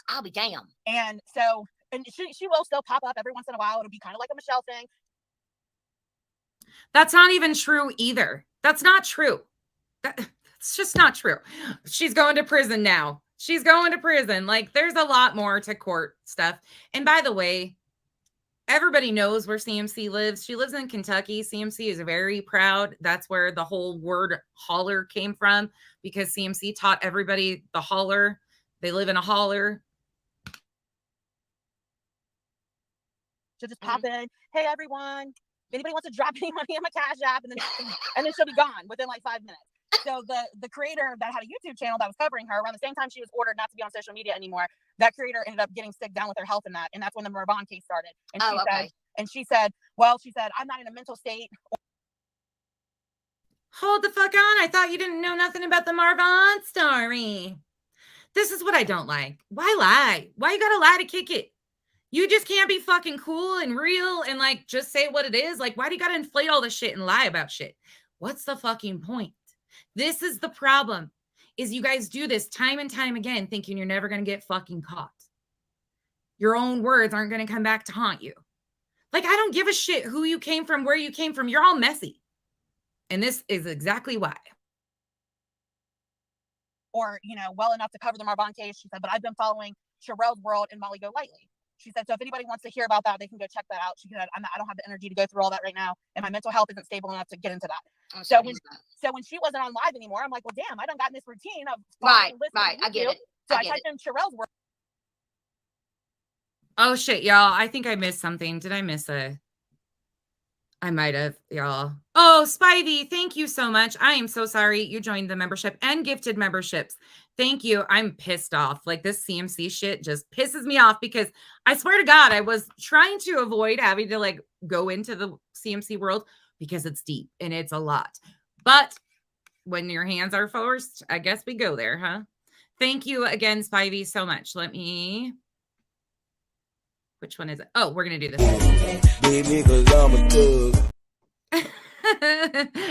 I'll be damned. And so, and she will still pop up every once in a while. It'll be kind of like a Michelle thing. That's not even true either. That's not true. It's just not true. She's going to prison now. She's going to prison. Like, there's a lot more to court stuff. And by the way, everybody knows where CMC lives. She lives in Kentucky. CMC is very proud. That's where the whole word holler came from, because CMC taught everybody the holler. They live in a holler. She'll just pop in. Hey, everyone. If anybody wants to drop any money in my Cash App, and then she'll be gone within like 5 minutes. So the creator that had a YouTube channel that was covering her around the same time she was ordered not to be on social media anymore, that creator ended up getting sick down with her health and that. And that's when the Marvon case started. And she said, I'm not in a mental state. Hold the fuck on. I thought you didn't know nothing about the Marvon story. This is what I don't like. Why lie? Why you gotta lie to kick it? You just can't be fucking cool and real and like just say what it is. Like, why do you gotta inflate all this shit and lie about shit? What's the fucking point? This is the problem, is you guys do this time and time again thinking you're never going to get fucking caught. Your own words aren't going to come back to haunt you. Like, I don't give a shit who you came from, where you came from. You're all messy. And this is exactly why. Or, well enough to cover the Marvon case. She said, but I've been following Sherelle's World and Molly Go Lightly. She said, so if anybody wants to hear about that, they can go check that out. She said, I don't have the energy to go through all that right now. And my mental health isn't stable enough to get into that. So when she wasn't on live anymore, I'm like, well, damn, I done gotten this routine of right. I get it. So I typed in Sherelle's World. Oh shit, y'all. I think I missed something. Did I miss I might have, y'all. Oh, Spivey, thank you so much. I am so sorry you joined the membership and gifted memberships. Thank you. I'm pissed off. Like, this CMC shit just pisses me off, because I swear to God, I was trying to avoid having to like go into the CMC world because it's deep and it's a lot. But when your hands are forced, I guess we go there, huh? Thank you again, Spivey, so much. Which one is it? Oh, we're going to do this.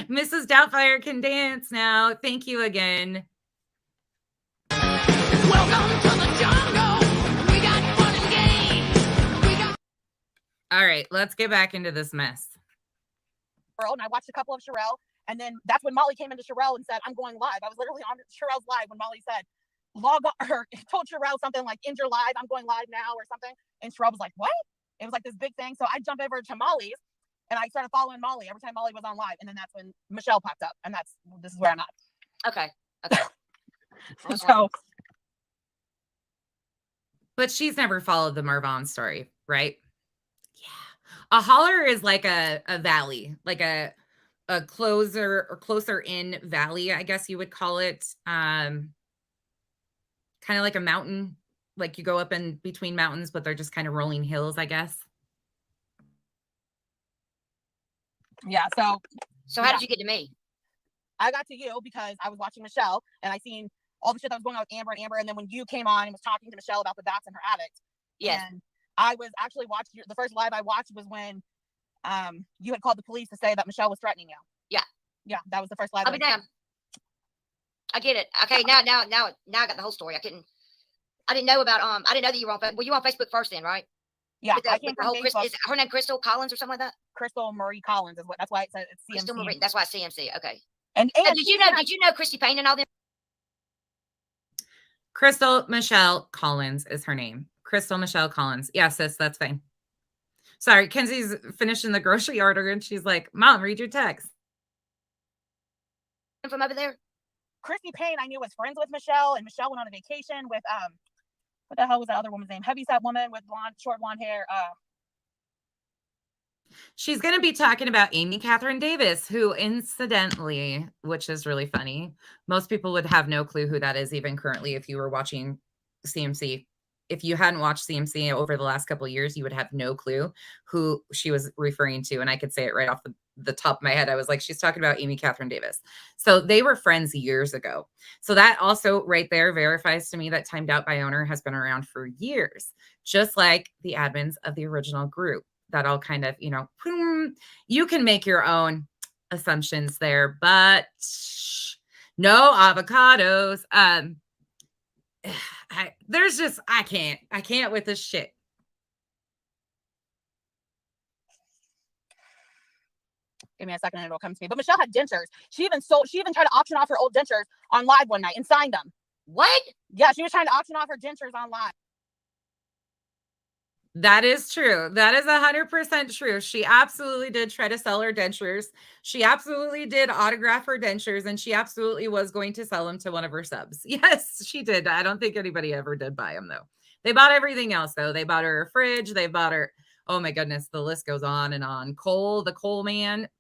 Mrs. Doubtfire can dance now. Thank you again. Welcome to the jungle. We got fun and games. All right, let's get back into this mess. And I watched a couple of Sherelle, and then that's when Molly came into Sherelle and said, I'm going live. I was literally on Sherelle's live when Molly said, log on, or told Sherelle something like, end your live, I'm going live now, or something. And Sherelle was like, what? It was like this big thing. So I jumped over to Molly's, And I started following Molly every time Molly was on live. And then that's when Michelle popped up. And this is where I'm at. Okay. Okay. So, But she's never followed the Marvon story, right? Yeah. A holler is like a valley, like a closer in valley, I guess you would call it. Kind of like a mountain, like you go up in between mountains, but they're just kind of rolling hills, I guess. yeah. So how did you get to me? I got to you because I was watching Michelle and I seen all the shit that was going on with Amber. And then when you came on and was talking to Michelle about the dots and her addict. Yes. And I was actually watching the first live I watched was when you had called the police to say that Michelle was threatening you. Yeah. Yeah, that was the first live. I'll be damned. I get it. Okay, now I got the whole story. I didn't know about I didn't know that you were on Facebook. Well, you were on Facebook first then, right? Yeah, I came from is her name Crystal Collins or something like that? Crystal Marie Collins is what that's why it says it's CMC. Crystal Marie, that's why it's CMC. Okay. And did you know Christy Payne and all them? Crystal Michelle Collins is her name. Crystal Michelle Collins. Yes, sis, that's fine. Sorry, Kenzie's finishing the grocery order and she's like, Mom, read your text. From over there? Christy Payne, I knew was friends with Michelle, and Michelle went on a vacation with what the hell was that other woman's name? Heavyset woman with short blonde hair. She's going to be talking about Amy Catherine Davis, who incidentally, which is really funny, most people would have no clue who that is even currently if you were watching CMC. If you hadn't watched CMC over the last couple of years, you would have no clue who she was referring to. And I could say it right off the top of my head. I was like, she's talking about Amy Catherine Davis. So they were friends years ago. So that also right there verifies to me that Timed Out by Owner has been around for years, just like the admins of the original group. That all kind of, you can make your own assumptions there, but no avocados. I can't with this shit. Give me a second and it'll come to me. But Michelle had dentures. She even tried to auction off her old dentures on live one night and signed them. What? Yeah, she was trying to auction off her dentures on live. That is true. That is 100% true. She absolutely did try to sell her dentures. She absolutely did autograph her dentures, and she absolutely was going to sell them to one of her subs. Yes, she did. I don't think anybody ever did buy them, though. They bought everything else, though. They bought her a fridge. They bought her, oh my goodness, the list goes on and on. Cole, the Cole man.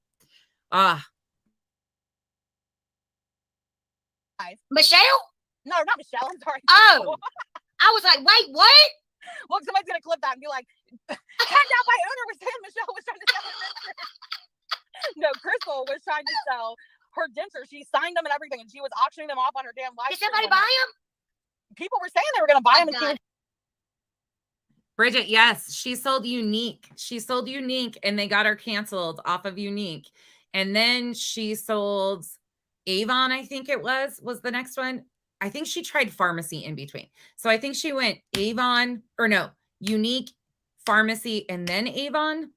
Michelle? No, not Michelle. I'm sorry. Oh, I was like, wait, what? Well, somebody's gonna clip that and be like, "Timed Out by Owner was saying Michelle was trying to sell her dentures." No, Crystal was trying to sell her dentures. She signed them and everything, and she was auctioning them off on her damn live. Did somebody buy them? People were saying they were gonna buy them. And Bridget, yes, she sold Unique. She sold Unique, and they got her canceled off of Unique. And then she sold Avon, I think it was the next one. I think she tried Pharmacy in between. So I think she went Avon, or no, Unique, Pharmacy, and then Avon.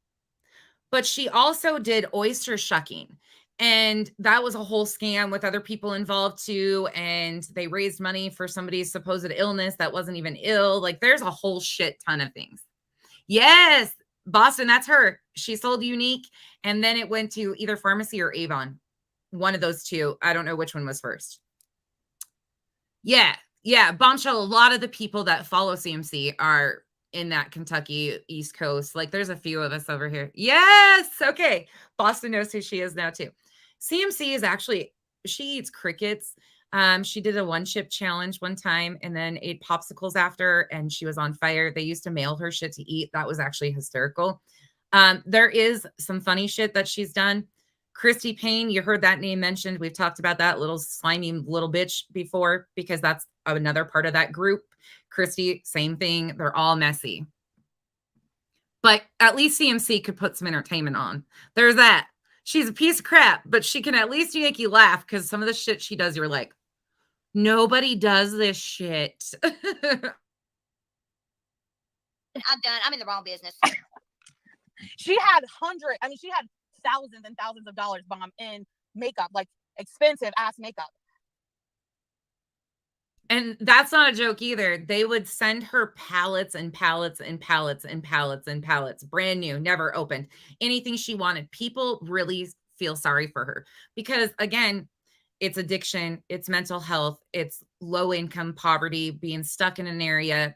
But she also did oyster shucking. And that was a whole scam with other people involved too. And they raised money for somebody's supposed illness that wasn't even ill. Like there's a whole shit ton of things. Yes, Boston, that's her. She sold Unique. And then it went to either Pharmacy or Avon. One of those two. I don't know which one was first. Yeah. Bombshell, a lot of the people that follow CMC are in that Kentucky East Coast. Like there's a few of us over here. Yes. Okay. Boston knows who she is now too. CMC is actually, she eats crickets. She did a 1-chip challenge one time and then ate popsicles after, and she was on fire. They used to mail her shit to eat. That was actually hysterical. There is some funny shit that she's done. Christy Payne, you heard that name mentioned. We've talked about that little slimy little bitch before because that's another part of that group. Christy, same thing. They're all messy. But at least CMC could put some entertainment on. There's that. She's a piece of crap, but she can at least make you laugh because some of the shit she does, you're like, nobody does this shit. I'm done. I'm in the wrong business. she had thousands and thousands of dollars bomb in makeup, like expensive ass makeup. And that's not a joke either. They would send her pallets and pallets and pallets and pallets and pallets, brand new, never opened, anything she wanted. People really feel sorry for her because, again, it's addiction, it's mental health, it's low income poverty, being stuck in an area,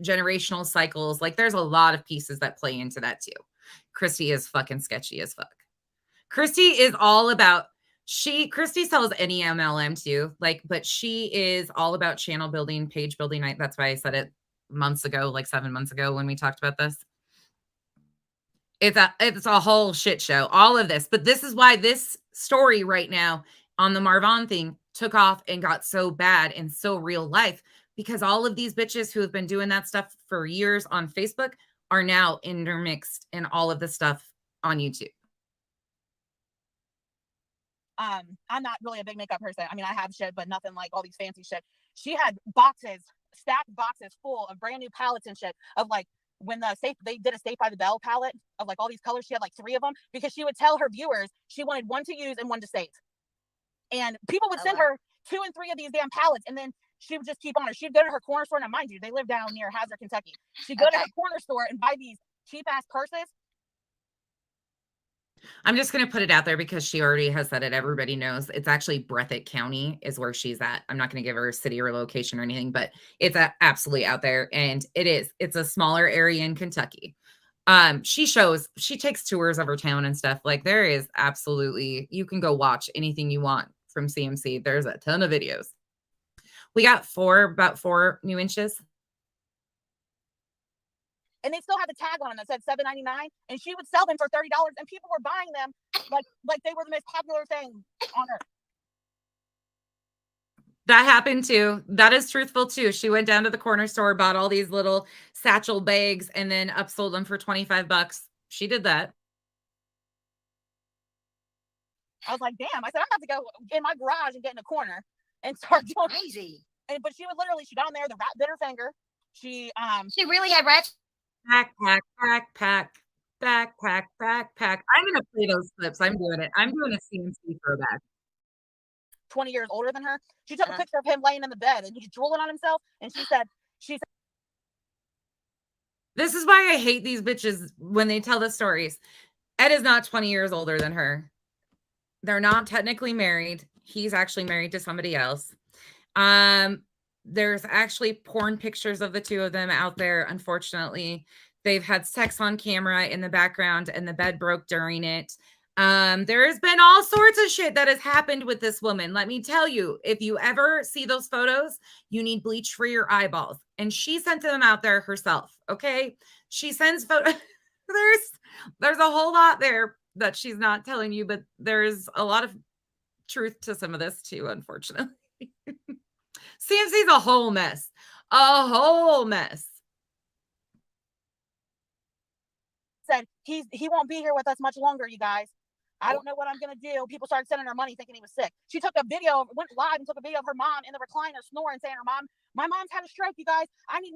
generational cycles. Like, there's a lot of pieces that play into that too. Christy is fucking sketchy as fuck. Christy is all about Christy sells any MLM too, like, but she is all about channel building, page building. That's why I said it months ago, like 7 months ago when we talked about this. It's a whole shit show, all of this. But this is why this story right now on the Marvon thing took off and got so bad and so real life, because all of these bitches who have been doing that stuff for years on Facebook are now intermixed in all of the stuff on YouTube. I'm not really a big makeup person. I mean, I have shit, but nothing like all these fancy shit. She had boxes, stacked boxes full of brand new palettes and shit of like when they did a Saved by the Bell palette of like all these colors. She had like 3 of them because she would tell her viewers she wanted one to use and one to save. And people would send her 2 and 3 of these damn palettes, and then she would just keep on her. She'd go to her corner store, and mind you, they live down near Hazard, Kentucky. She'd go to her corner store and buy these cheap ass purses. I'm just going to put it out there because she already has said it. Everybody knows it's actually Breathitt County is where she's at. I'm not going to give her a city or location or anything, but it's absolutely out there. And it's a smaller area in Kentucky. She takes tours of her town and stuff. Like, there is absolutely, you can go watch anything you want from CMC. There's a ton of videos. We got about 4 new inches. And they still had the tag on them that said $7.99, and she would sell them for $30, and people were buying them like they were the most popular thing on earth. That happened too. That is truthful too. She went down to the corner store, bought all these little satchel bags, and then upsold them for $25. She did that. I was like, damn. I said, I'm about to go in my garage and get in a corner and start doing Crazy. But she would literally, she got on there, the rat bit her finger. She really had rats. Backpack. I'm going to play those clips. I'm doing it. I'm doing a CMC throwback. 20 years older than her. She took a picture of him laying in the bed and he's drooling on himself. And she said, this is why I hate these bitches when they tell the stories. Ed is not 20 years older than her. They're not technically married. He's actually married to somebody else. There's actually porn pictures of the two of them out there. Unfortunately, they've had sex on camera in the background and the bed broke during it. There has been all sorts of shit that has happened with this woman. Let me tell you, if you ever see those photos, you need bleach for your eyeballs. And she sent them out there herself. Okay. She sends photos. There's a whole lot there that she's not telling you, but there's a lot of truth to some of this too, unfortunately. CMC's a whole mess. A whole mess. Said he won't be here with us much longer, you guys. I don't know what I'm gonna do. People started sending her money thinking he was sick. She took a video, went live and took a video of her mom in the recliner snoring, saying my mom's had a stroke, you guys. I need.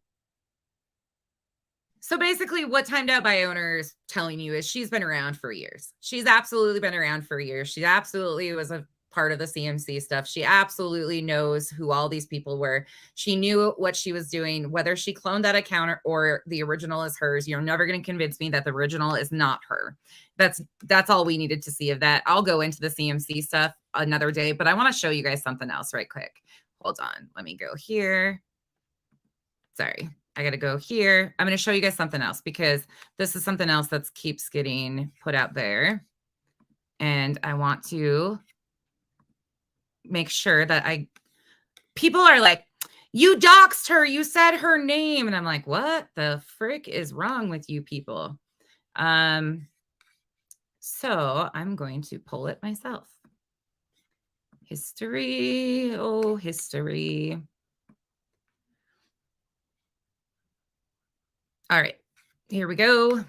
So basically what Timed Out by Owner is telling you is she's been around for years. She's absolutely been around for years. She absolutely was a part of the CMC stuff. She absolutely knows who all these people were. She knew what she was doing, whether she cloned that account or the original is hers. You're never going to convince me that the original is not her. That's all we needed to see of that. I'll go into the CMC stuff another day, but I want to show you guys something else right quick. Hold on. Let me go here. Sorry. I got to go here. I'm going to show you guys something else because this is something else that keeps getting put out there. And I want to make sure that people are like, you doxed her. You said her name. And I'm like, what the frick is wrong with you people? So I'm going to pull it myself. History. Oh, history. All right, here we go.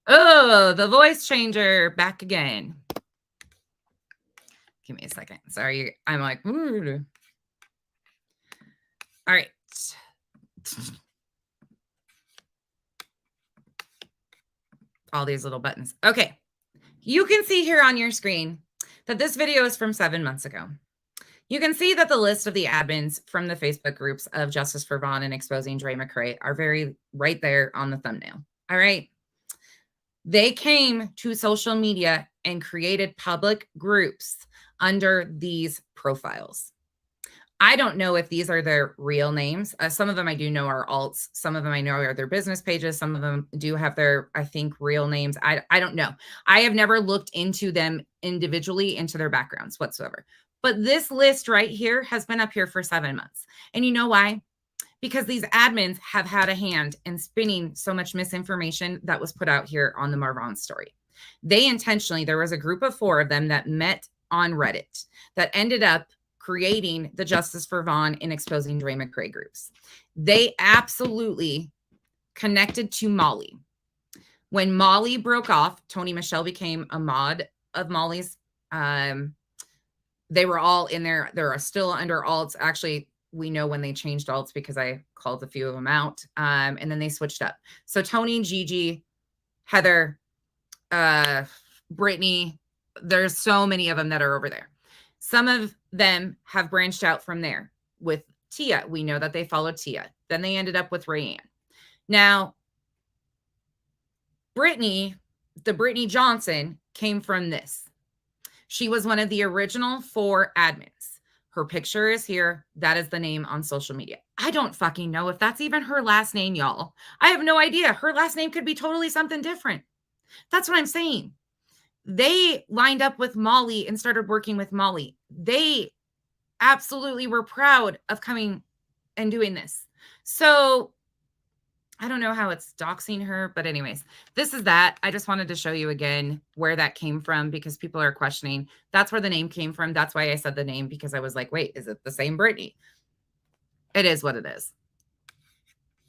Oh, the voice changer back again. Give me a second. Sorry, I'm like, ooh. All right. All these little buttons. Okay. You can see here on your screen that this video is from 7 months ago. You can see that the list of the admins from the Facebook groups of Justice for Vaughn and Exposing Dre McRae are very right there on the thumbnail. All right. They came to social media and created public groups under these profiles. I don't know if these are their real names. Some of them I do know are alts. Some of them I know are their business pages. Some of them do have their, I think, real names. I don't know. I have never looked into them individually, into their backgrounds whatsoever. But this list right here has been up here for 7 months. And you know why? Because these admins have had a hand in spinning so much misinformation that was put out here on the Marvon story. They intentionally, there was a group of 4 of them that met on Reddit that ended up creating the Justice for Vaughn and Exposing Dre McRae groups. They absolutely connected to Molly. When Molly broke off, Tony Michelle became a mod of Molly's. They were all in there. They're still under alts. Actually, we know when they changed alts because I called a few of them out. And then they switched up. So Tony, Gigi, Heather, Brittany, there's so many of them that are over there. Some of them have branched out from there with Tia. We know that they followed Tia. Then they ended up with Rayanne. Now, Brittany, the Brittany Johnson, came from this. She was one of the original 4 admins. Her picture is here. That is the name on social media. I don't fucking know if that's even her last name, y'all. I have no idea. Her last name could be totally something different. That's what I'm saying. They lined up with Molly and started working with Molly. They absolutely were proud of coming and doing this. So I don't know how it's doxing her, but anyways, this is that. I just wanted to show you again where that came from because people are questioning. That's where the name came from. That's why I said the name, because I was like, wait, is it the same Brittany? It is what it is.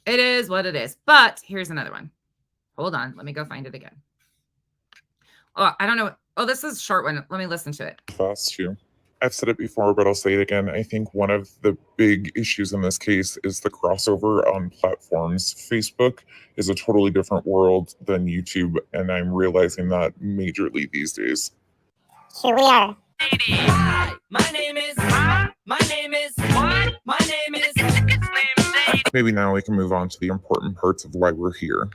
It is what it is. But here's another one. Hold on. Let me go find it again. Oh, I don't know. Oh, this is a short one. Let me listen to it. Fast too. I've said it before, but I'll say it again. I think one of the big issues in this case is the crossover on platforms. Facebook is a totally different world than YouTube, and I'm realizing that majorly these days. Here we are. Hi, my name is what? My name is Maybe now we can move on to the important parts of why we're here.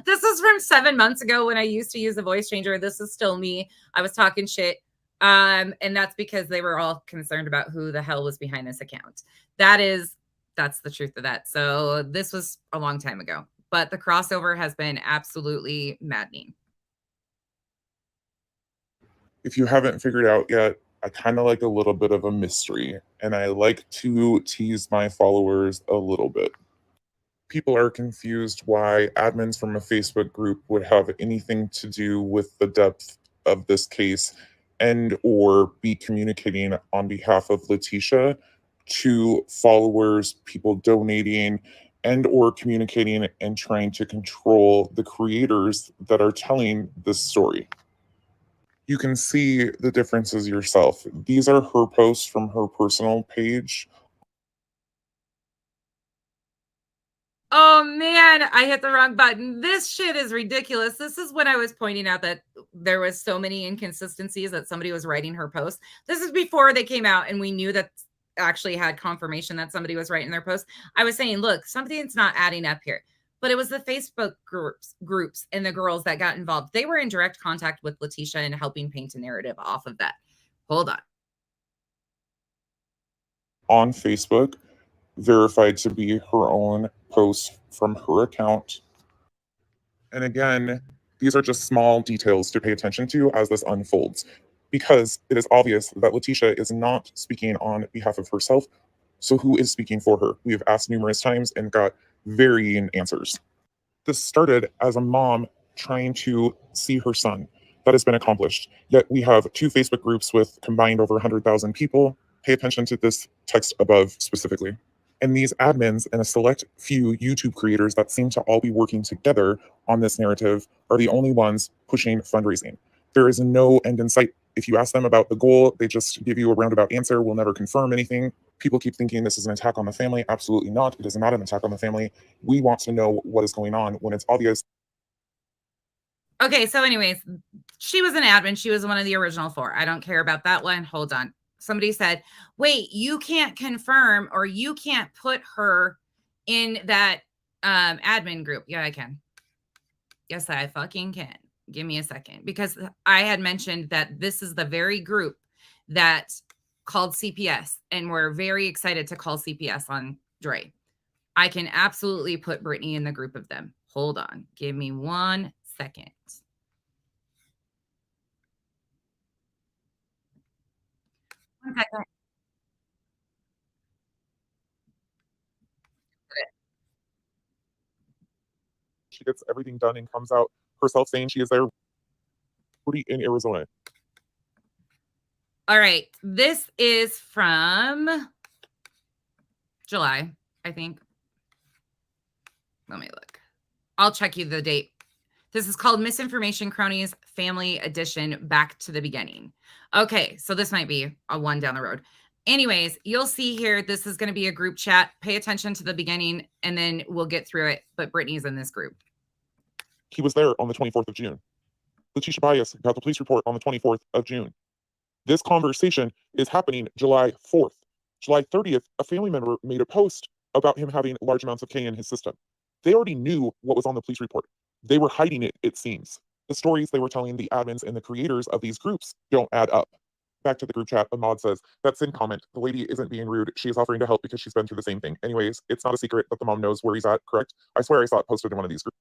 This is from 7 months ago when I used to use the voice changer. This is still me. I was talking shit. And that's because they were all concerned about who the hell was behind this account. That's the truth of that. So this was a long time ago, but the crossover has been absolutely maddening. If you haven't figured out yet, I kind of like a little bit of a mystery, and I like to tease my followers a little bit. People are confused why admins from a Facebook group would have anything to do with the depth of this case and or be communicating on behalf of Letitia to followers, people donating, and or communicating and trying to control the creators that are telling this story. You can see the differences yourself. These are her posts from her personal page. Oh man, I hit the wrong button. This shit is ridiculous. This is when I was pointing out that there was so many inconsistencies that somebody was writing her post. This is before they came out and we knew that actually had confirmation that somebody was writing their post. I was saying, look, something's not adding up here. But it was the Facebook groups and the girls that got involved. They were in direct contact with Letitia and helping paint a narrative off of that. Hold on. On Facebook, verified to be her own posts from her account. And again, these are just small details to pay attention to as this unfolds, because it is obvious that Letitia is not speaking on behalf of herself. So who is speaking for her? We have asked numerous times and got varying answers. This started as a mom trying to see her son. That has been accomplished. Yet we have 2 Facebook groups with combined over 100,000 people. Pay attention to this text above specifically. And these admins and a select few YouTube creators that seem to all be working together on this narrative are the only ones pushing fundraising. There is no end in sight. If you ask them about the goal, they just give you a roundabout answer, will never confirm anything. People keep thinking this is an attack on the family. Absolutely not. It is not an attack on the family. We want to know what is going on when it's obvious. Okay, so anyways, She was an admin. She was one of the original 4. I don't care about that one. Hold on. Somebody said, wait, you can't confirm or you can't put her in that admin group. Yeah, I can. Yes, I fucking can. Give me a second. Because I had mentioned that this is the very group that called CPS, and we're very excited to call CPS on Dre. I can absolutely put Brittany in the group of them. Hold on. Give me 1 second. One second. She gets everything done and comes out herself saying she is there in Arizona. All right. This is from July, I think. Let me look. I'll check you the date. This is called Misinformation Cronies Family Edition, Back to the Beginning. Okay, so this might be a one down the road. Anyways, you'll see here, this is going to be a group chat. Pay attention to the beginning, and then we'll get through it. But Brittany's in this group. He was there on the 24th of June. Letitia Bias got the police report on the 24th of June. This conversation is happening July 4th. July 30th, a family member made a post about him having large amounts of K in his system. They already knew what was on the police report. They were hiding it, it seems. The stories they were telling the admins and the creators of these groups don't add up. Back to the group chat, Ahmad says, that's in comment. The lady isn't being rude. She is offering to help because she's been through the same thing. Anyways, it's not a secret that the mom knows where he's at, correct? I swear I saw it posted in one of these groups.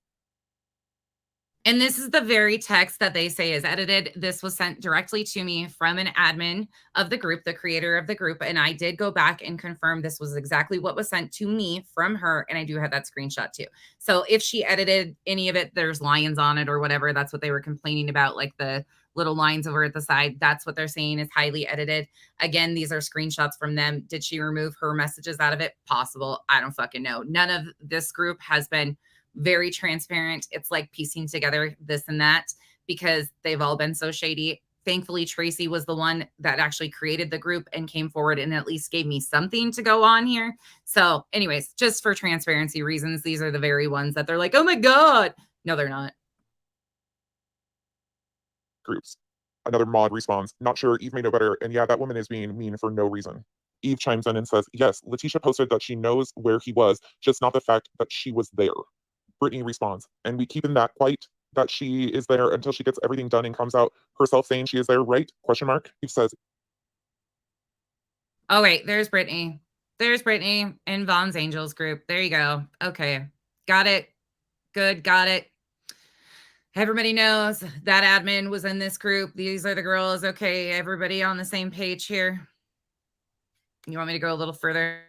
And this is the very text that they say is edited. This was sent directly to me from an admin of the group, the creator of the group. And I did go back and confirm this was exactly what was sent to me from her. And I do have that screenshot too. So if she edited any of it, there's lions on it or whatever. That's what they were complaining about, like the little lines over at the side. That's what they're saying is highly edited. Again, these are screenshots from them. Did she remove her messages out of it? Possible. I don't fucking know. None of this group has been very transparent. It's like piecing together this and that because they've all been so shady. Thankfully, Tracy was the one that actually created the group and came forward and at least gave me something to go on here. So anyways, just for transparency reasons, these are the very ones that they're like, oh my God. No, they're not. Groups. Another mod responds, not sure, Eve may know better, and yeah, that woman is being mean for no reason. Eve chimes in and says, yes, Letitia posted that she knows where he was, just not the fact that she was there. Brittany responds, and we keep in that quiet that she is there until she gets everything done and comes out herself saying she is there, right? Question mark. Eve says, oh wait, there's Brittany. There's Brittany in Vaughn's Angels group. There you go. Okay. Got it. Good. Got it. Everybody knows that admin was in this group. These are the girls. Okay. Everybody on the same page here. You want me to go a little further?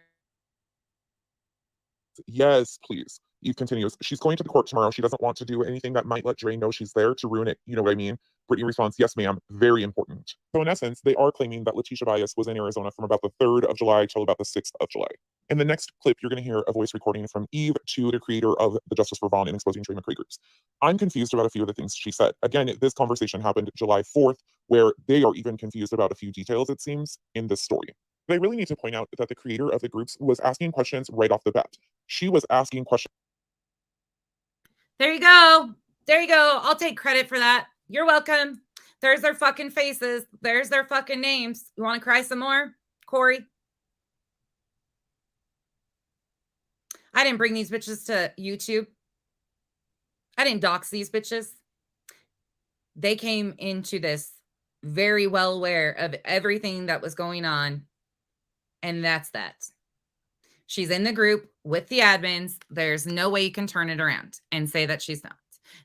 yes, please. Eve continues, she's going to the court tomorrow. She doesn't want to do anything that might let Dre know she's there to ruin it. You know what I mean? Brittany responds, yes, ma'am. Very important. So in essence, they are claiming that Letitia Bias was in Arizona from about the 3rd of July till about the 6th of July. In the next clip, you're going to hear a voice recording from Eve to the creator of the Justice for Vaughn and Exposing Dre McCrae groups. I'm confused about a few of the things she said. Again, this conversation happened July 4th, where they are even confused about a few details, it seems, in this story. But I really need to point out that the creator of the groups was asking questions right off the bat. She was asking questions. There you go. There you go. I'll take credit for that. You're welcome. There's their fucking faces. There's their fucking names. You want to cry some more? Corey? I didn't bring these bitches to YouTube. I didn't dox these bitches. They came into this very well aware of everything that was going on. And that's that. She's in the group with the admins. There's no way you can turn it around and say that she's not.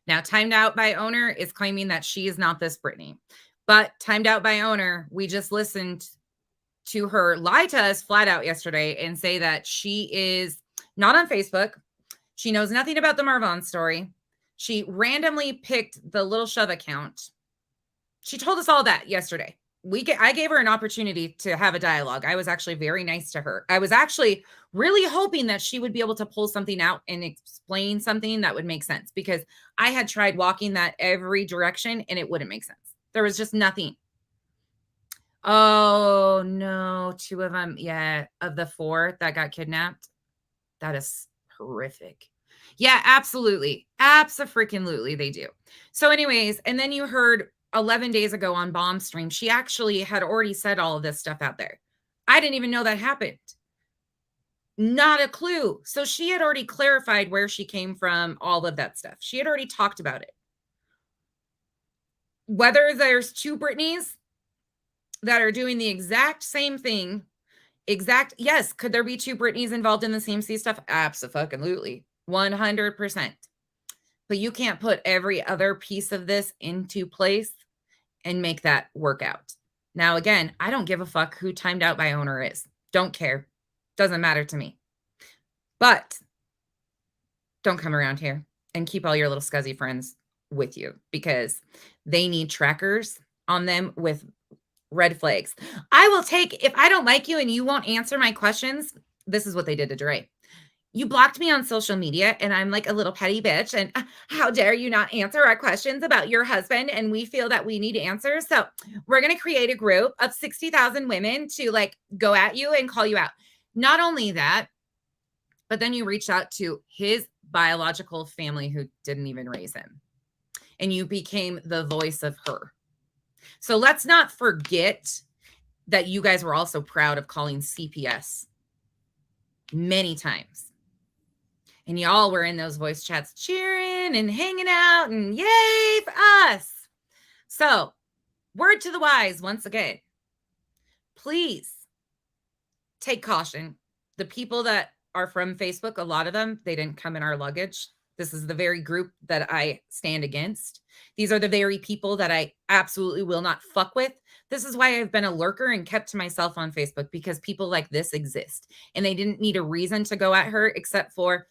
Now, Timed Out by Owner is claiming that she is not this Brittany. But Timed Out by Owner, we just listened to her lie to us flat out yesterday and say that she is not on Facebook. She knows nothing about the Marvon story. She randomly picked the Little Shove account. She told us all that yesterday. I gave her an opportunity to have a dialogue. I was actually very nice to her. I was actually really hoping that she would be able to pull something out and explain something that would make sense, because I had tried walking that every direction and it wouldn't make sense. There was just nothing. Oh no, 2 of them. Yeah, of the 4 that got kidnapped. That is horrific. Yeah, absolutely. Abso-freaking-lutely they do. So anyways, and then you heard 11 days ago on Bomb Stream, she actually had already said all of this stuff out there. I didn't even know that happened. Not a clue. So she had already clarified where she came from, all of that stuff. She had already talked about it. Whether there's two Britneys that are doing the exact same thing, yes, could there be two Britneys involved in the CMC stuff? Absolutely. 100%. But you can't put every other piece of this into place and make that work out. Now, again, I don't give a fuck who timed out by owner is. Don't care. Doesn't matter to me. But don't come around here and keep all your little scuzzy friends with you, because they need trackers on them with red flags. I will take, if I don't like you and you won't answer my questions, this is what they did to Dre. You blocked me on social media and I'm like a little petty bitch. And how dare you not answer our questions about your husband? And we feel that we need answers. So we're going to create a group of 60,000 women to like go at you and call you out. Not only that, but then you reached out to his biological family who didn't even raise him. And you became the voice of her. So let's not forget that you guys were also proud of calling CPS many times. And y'all were in those voice chats cheering and hanging out and yay for us. So, word to the wise once again. Please take caution. The people that are from Facebook, a lot of them, they didn't come in our luggage. This is the very group that I stand against. These are the very people that I absolutely will not fuck with. This is why I've been a lurker and kept to myself on Facebook, because people like this exist. And they didn't need a reason to go at her except for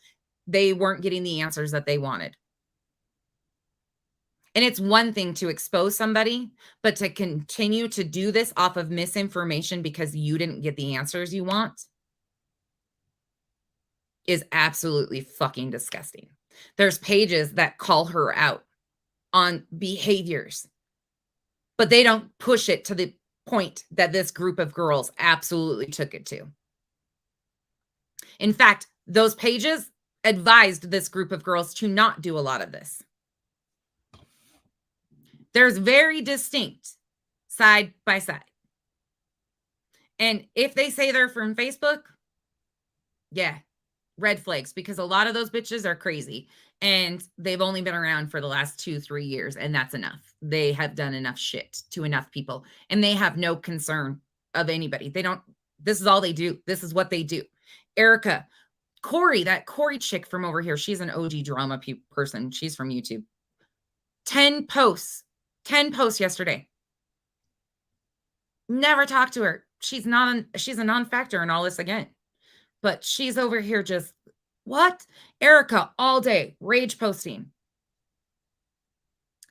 they weren't getting the answers that they wanted. And it's one thing to expose somebody, but to continue to do this off of misinformation because you didn't get the answers you want is absolutely fucking disgusting. There's pages that call her out on behaviors, but they don't push it to the point that this group of girls absolutely took it to. In fact, those pages advised this group of girls to not do a lot of this. There's very distinct side by side. And if they say they're from Facebook, yeah, red flags, because a lot of those bitches are crazy and they've only been around for the last 2-3 years, and that's enough. They have done enough shit to enough people and they have no concern of anybody. This is all they do. This is what they do. Erica, Corey, that Corey chick from over here, she's an OG drama person. She's from YouTube. 10 posts yesterday. Never talked to her. She's a non-factor in all this again. But she's over here just, what? Erica, all day, rage posting.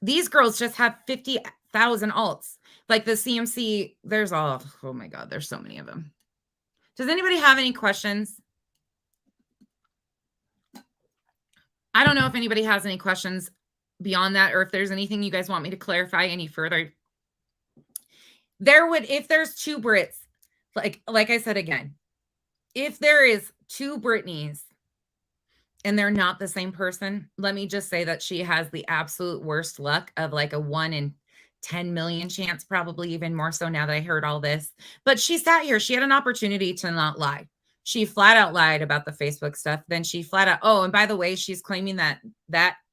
These girls just have 50,000 alts. Like the CMC, there's oh my God, there's so many of them. Does anybody have any questions? I don't know if anybody has any questions beyond that, or if there's anything you guys want me to clarify any further. If there's two Brits, like I said again, if there is two Britneys and they're not the same person, let me just say that she has the absolute worst luck of like a 1 in 10 million chance, probably even more so now that I heard all this. But she sat here, she had an opportunity to not lie. She flat out lied about the Facebook stuff. Then she flat out, oh, and by the way, she's claiming that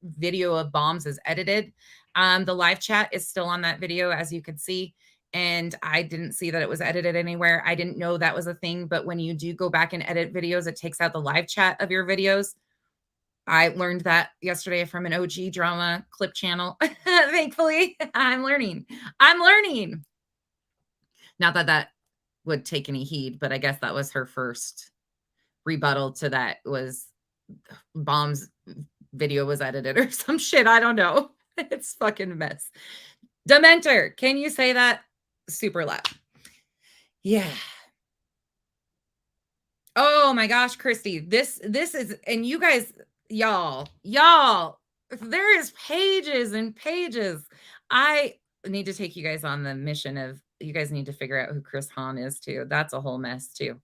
video of bombs is edited. The live chat is still on that video, as you could see. And I didn't see that it was edited anywhere. I didn't know that was a thing. But when you do go back and edit videos, it takes out the live chat of your videos. I learned that yesterday from an OG drama clip channel. Thankfully, I'm learning. Not that would take any heed, but I guess that was her first rebuttal to that, was Bomb's video was edited or some shit. I don't know. It's fucking a mess. Dementor, can you say that super loud? Yeah. Oh my gosh, Christy, this is, and you guys, y'all, there is pages and pages. I need to take you guys on the mission of, you guys need to figure out who Chris Hahn is too. That's a whole mess too.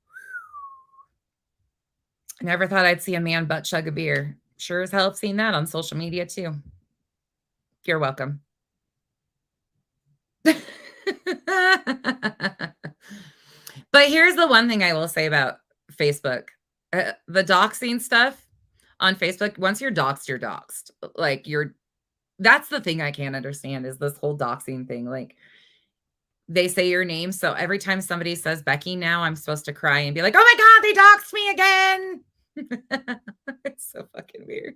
Never thought I'd see a man butt chug a beer. Sure as hell have seen that on social media too. You're welcome. But here's the one thing I will say about Facebook. The doxing stuff on Facebook, once you're doxed, you're doxed. Like that's the thing I can't understand is this whole doxing thing. Like they say your name. So every time somebody says Becky now, I'm supposed to cry and be like, oh my God, they doxed me again. It's so fucking weird.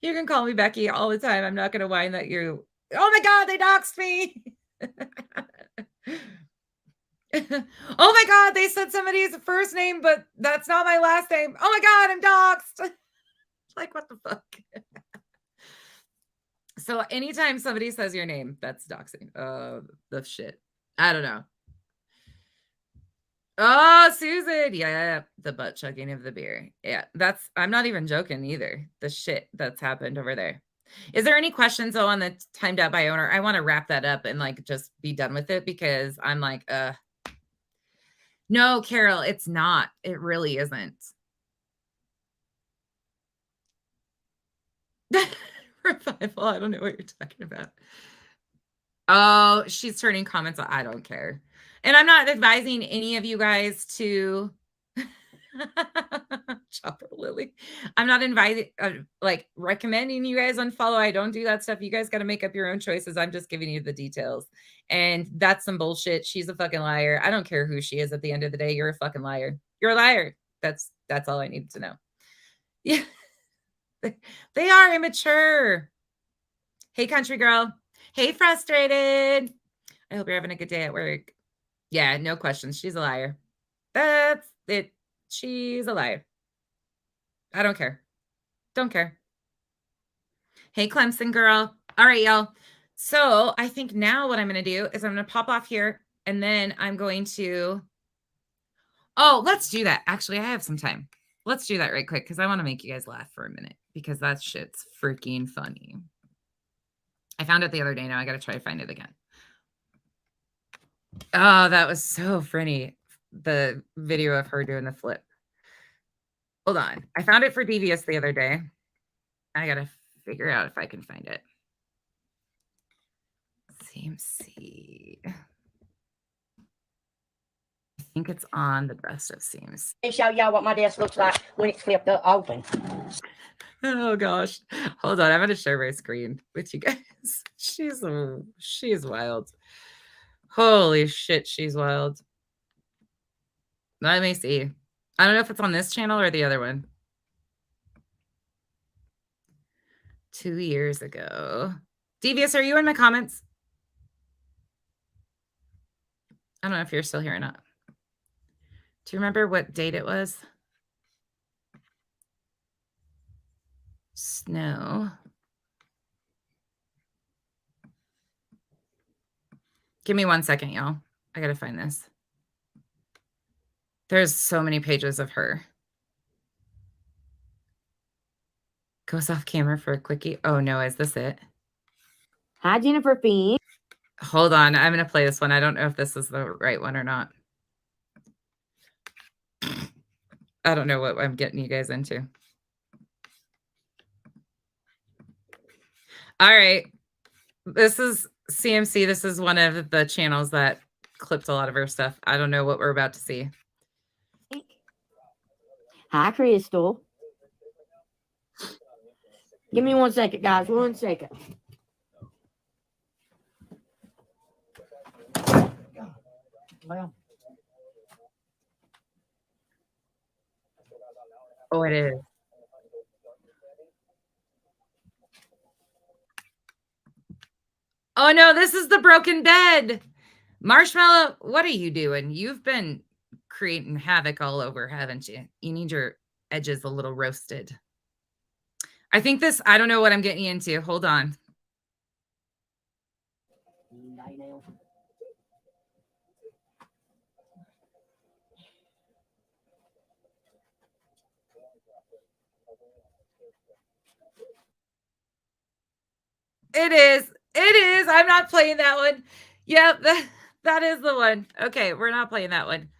You can call me Becky all the time. I'm not going to whine that you, oh my God, they doxed me. Oh my God, they said somebody's first name, but that's not my last name. Oh my God, I'm doxed. Like, what the fuck? So anytime somebody says your name, that's doxing. Oh, the shit. I don't know. Oh, Susan. Yeah, the butt chugging of the beer. Yeah, I'm not even joking either. The shit that's happened over there. Is there any questions though on the timed out by owner? I want to wrap that up and like just be done with it because I'm like, no, Carol, it's not. It really isn't. Revival. I don't know what you're talking about. Oh, she's turning comments on. I don't care. And I'm not advising any of you guys to Chopper Lily. I'm not inviting, like recommending you guys unfollow. I don't do that stuff. You guys got to make up your own choices. I'm just giving you the details. And that's some bullshit. She's a fucking liar. I don't care who she is at the end of the day. You're a fucking liar. You're a liar. That's all I need to know. Yeah. They are immature. Hey, country girl. Hey, frustrated. I hope you're having a good day at work. Yeah, no questions. She's a liar. That's it. She's a liar. I don't care. Don't care. Hey, Clemson girl. All right, y'all. So I think now what I'm going to do is I'm going to pop off here and then I'm going to. Oh, let's do that. Actually, I have some time. Let's do that right quick because I want to make you guys laugh for a minute because that shit's freaking funny. I found it the other day. Now I got to try to find it again. Oh, that was so funny. The video of her doing the flip. Hold on. I found it for Devious the other day. I got to figure out if I can find it. CMC. I think it's on the best of CMC. Let me show y'all what my desk looks like when it's flipped up open. Oh gosh. Hold on. I'm going to share my screen with you guys. She's wild. Holy shit, she's wild. Let me see. I don't know if it's on this channel or the other one. 2 years ago. Devious, are you in my comments? I don't know if you're still here or not. Do you remember what date it was? Snow. Give me 1 second, y'all. I gotta find this. There's so many pages of her. Goes off camera for a quickie. Oh no, is this it? Hi, Jennifer Feen. Hold on, I'm gonna play this one. I don't know if this is the right one or not. I don't know what I'm getting you guys into. All right. This is CMC. This is one of the channels that clipped a lot of her stuff. I don't know what we're about to see. Hi, Crystal. Give me 1 second, guys. 1 second. Well, Oh, it is. Oh no, this is the broken bed. Marshmallow, what are you doing? You've been creating havoc all over, haven't you? You need your edges a little roasted. I think this, I don't know what I'm getting you into. Hold on. It is. It is. I'm not playing that one. Yep, that is the one. Okay, we're not playing that one.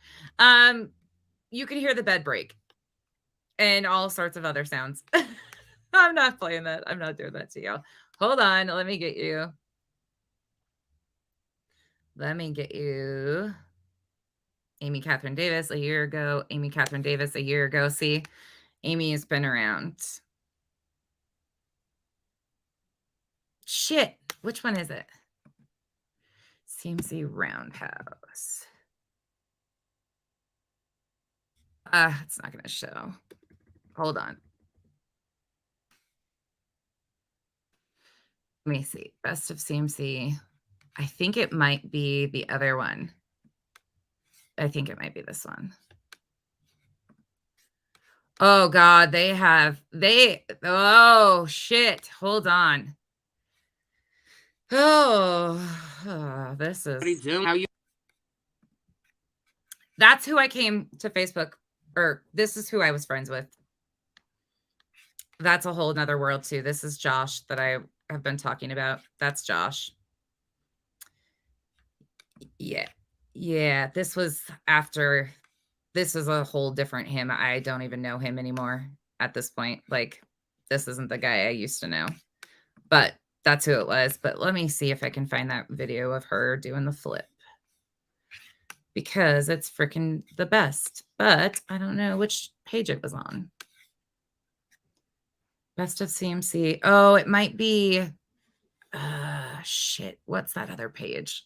You can hear the bed break and all sorts of other sounds. I'm not playing that. I'm not doing that to y'all. Hold on. Let me get you Let me get you Amy Catherine Davis a year ago. Amy Catherine Davis a year ago. See, Amy has been around. Shit. Which one is it? CMC Roundhouse. It's not going to show. Hold on. Let me see. Best of CMC. I think it might be the other one. I think it might be this one. Oh God, oh shit. Hold on. Oh, this is Zoom. How you? That's who I came to Facebook, or this is who I was friends with. That's a whole nother world too. This is Josh that I have been talking about. That's Josh. Yeah. This was after. This is a whole different him. I don't even know him anymore at this point. Like, this isn't the guy I used to know, but that's who it was. But let me see if I can find that video of her doing the flip, because it's freaking the best. But I don't know which page it was on. Best of CMC. Oh, it might be. Shit. What's that other page?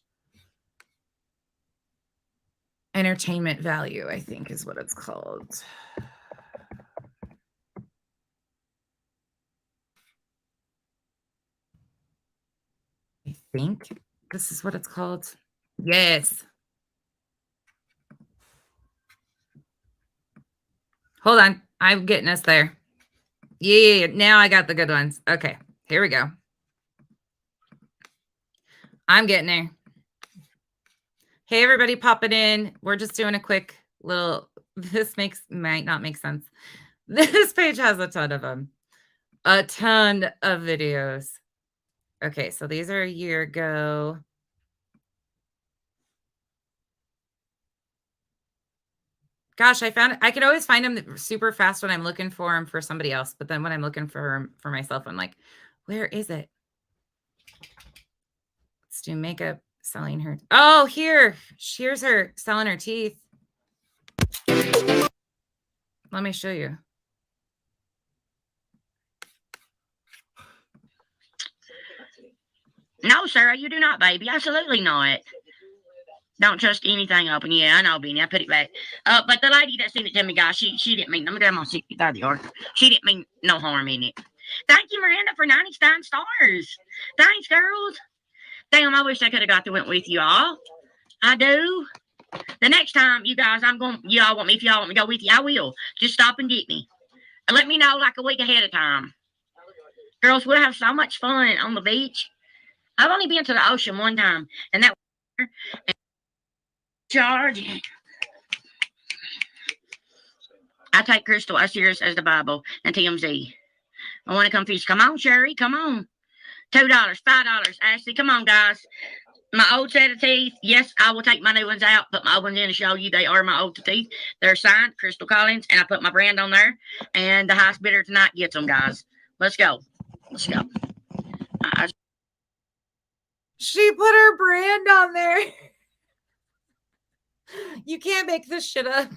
Entertainment value, I think, is what it's called. I think this is what it's called. Yes. Hold on. I'm getting us there. Yeah, now I got the good ones. Okay, here we go. I'm getting there. Hey, everybody popping in. We're just doing a quick little, this might not make sense. This page has a ton of them. A ton of videos. Okay, so these are a year ago. Gosh, I can always find them super fast when I'm looking for them for somebody else. But then when I'm looking for them for myself, I'm like, where is it? Let's do makeup, selling her. Oh, here. Here's her selling her teeth. Let me show you. No, Sarah, you do not, baby. Absolutely not. Don't trust anything open. Yeah, I know, Beanie. I put it back. But the lady that sent it to me, guys, she didn't mean. Let me grab my 60 yard. She didn't mean no harm in it. Thank you, Miranda, for 99 stars. Thanks, girls. Damn, I wish I could have got to went with you all. I do. The next time, you guys, if y'all want me to go with you, I will. Just stop and get me. And let me know like a week ahead of time. Girls, we'll have so much fun on the beach. I've only been to the ocean one time, and that was charging. I take Crystal as serious as the Bible and TMZ. I want to come fish. Come on, Sherry. Come on. $2, $5. Ashley, come on, guys. My old set of teeth. Yes, I will take my new ones out, put my old ones in to show you they are my old teeth. They're signed, Crystal Collins, and I put my brand on there. And the highest bidder tonight gets them, guys. Let's go. Let's go. She put her brand on there. You can't make this shit up.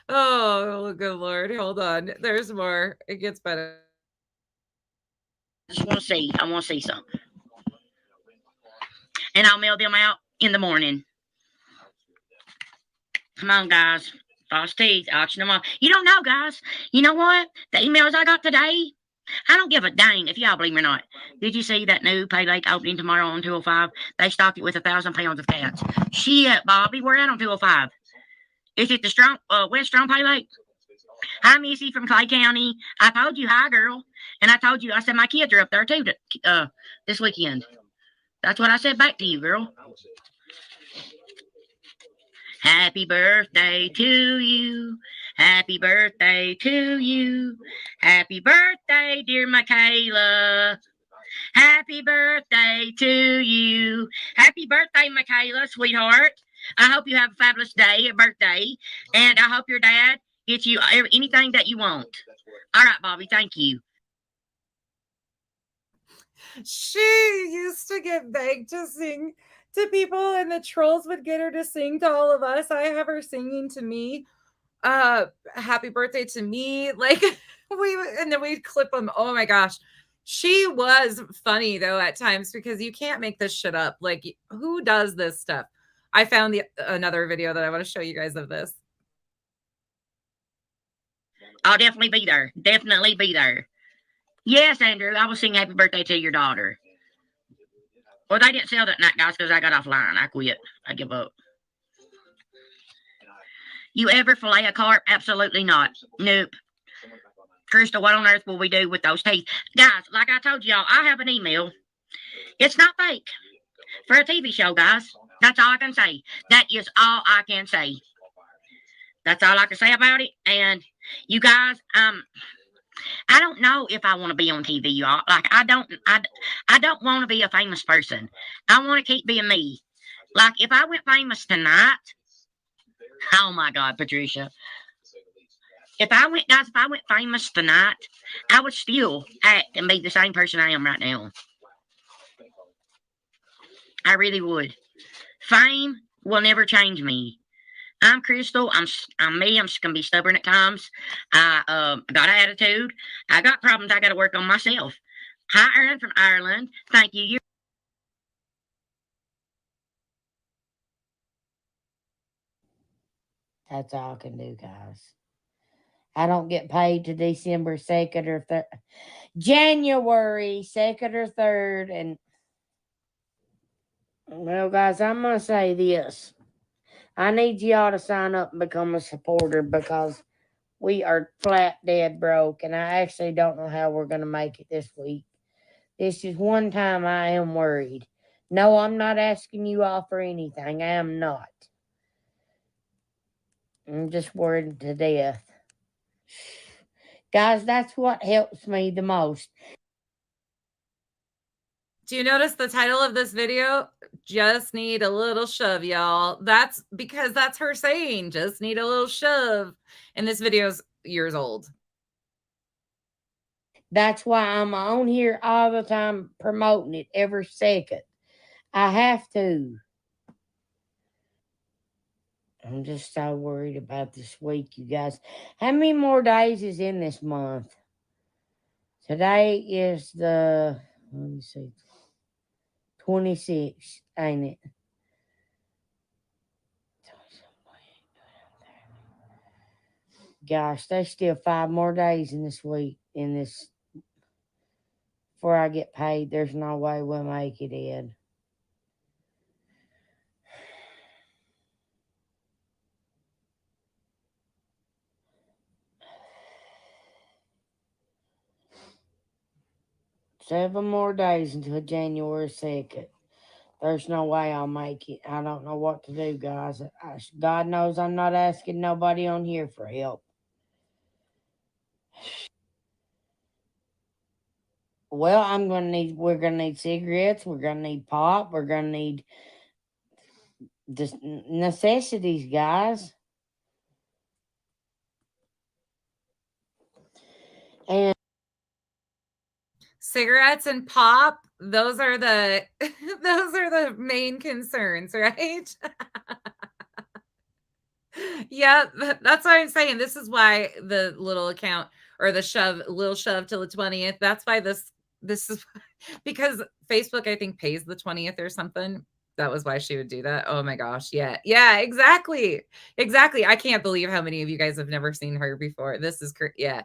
Oh, good Lord. Hold on. There's more. It gets better. I just want to see. I want to see some. And I'll mail them out in the morning. Come on, guys. False teeth. Auction them off. You don't know, guys. You know what? The emails I got today, I don't give a dang if y'all believe me or not. Did you see that new Pay Lake opening tomorrow on 205? They stocked it with 1,000 pounds of cats. Shit, Bobby, we're at on 205. Is it the West Strong Pay Lake? Hi, Missy from Clay County. I told you, hi, girl. And I told you, I said my kids are up there too this weekend. That's what I said back to you, girl. Happy birthday to you. Happy birthday to you. Happy birthday, dear Michaela. Happy birthday to you. Happy birthday, Michaela, sweetheart. I hope you have a fabulous day, a birthday. And I hope your dad gets you anything that you want. All right, Bobby, thank you. She used to get begged to sing to people, and the trolls would get her to sing to all of us. I have her singing to me, happy birthday to me. Like and then we'd clip them. Oh my gosh. She was funny though at times because you can't make this shit up. Like who does this stuff? I found another video that I want to show you guys of this. I'll definitely be there. Definitely be there. Yes, Andrew, I will sing happy birthday to your daughter. Well, they didn't sell that night, guys, because I got offline. I quit. I give up. You ever fillet a carp? Absolutely not. Nope. Crystal, what on earth will we do with those teeth? Guys, like I told y'all, I have an email. It's not fake. For a TV show, guys. That's all I can say. That is all I can say. That's all I can say about it. And you guys, I don't know if I want to be on TV, y'all. Like I don't want to be a famous person. I want to keep being me. Like if I went famous tonight, oh my God, Patricia. If I went famous tonight, I would still act and be the same person I am right now. I really would. Fame will never change me. I'm Crystal. I'm me. I'm just gonna be stubborn at times. I got an attitude. I got problems I gotta work on myself. Hi, Erin from Ireland. Thank you. That's all I can do, guys. I don't get paid to December 2nd or January 2nd or 3rd. And, well, guys, I'm going to say this. I need y'all to sign up and become a supporter because we are flat dead broke. And I actually don't know how we're going to make it this week. This is one time I am worried. No, I'm not asking you all for anything. I am not. I'm just worried to death. Guys, that's what helps me the most. Do you notice the title of this video? Just need a little shove, y'all. That's because that's her saying, just need a little shove. And this video's years old. That's why I'm on here all the time promoting it every second. I have to. I'm just so worried about this week, you guys. How many more days is in this month? Today is the, let me see, 26th, ain't it? Gosh, there's still 5 more days in this week, before I get paid. There's no way we'll make it in. Seven more days until January 2nd. There's no way I'll make it. I don't know what to do, guys. God knows I'm not asking nobody on here for help. Well, we're gonna need cigarettes, we're gonna need pop, we're gonna need just necessities, guys. And Cigarettes and pop, those are the those are the main concerns, right? Yeah, that's what I'm saying. This is why the little account or the little shove till the 20th. That's why this is because Facebook, I think, pays the 20th or something. That was why she would do that. Oh my gosh. Yeah. Yeah, exactly. Exactly. I can't believe how many of you guys have never seen her before. This is yeah.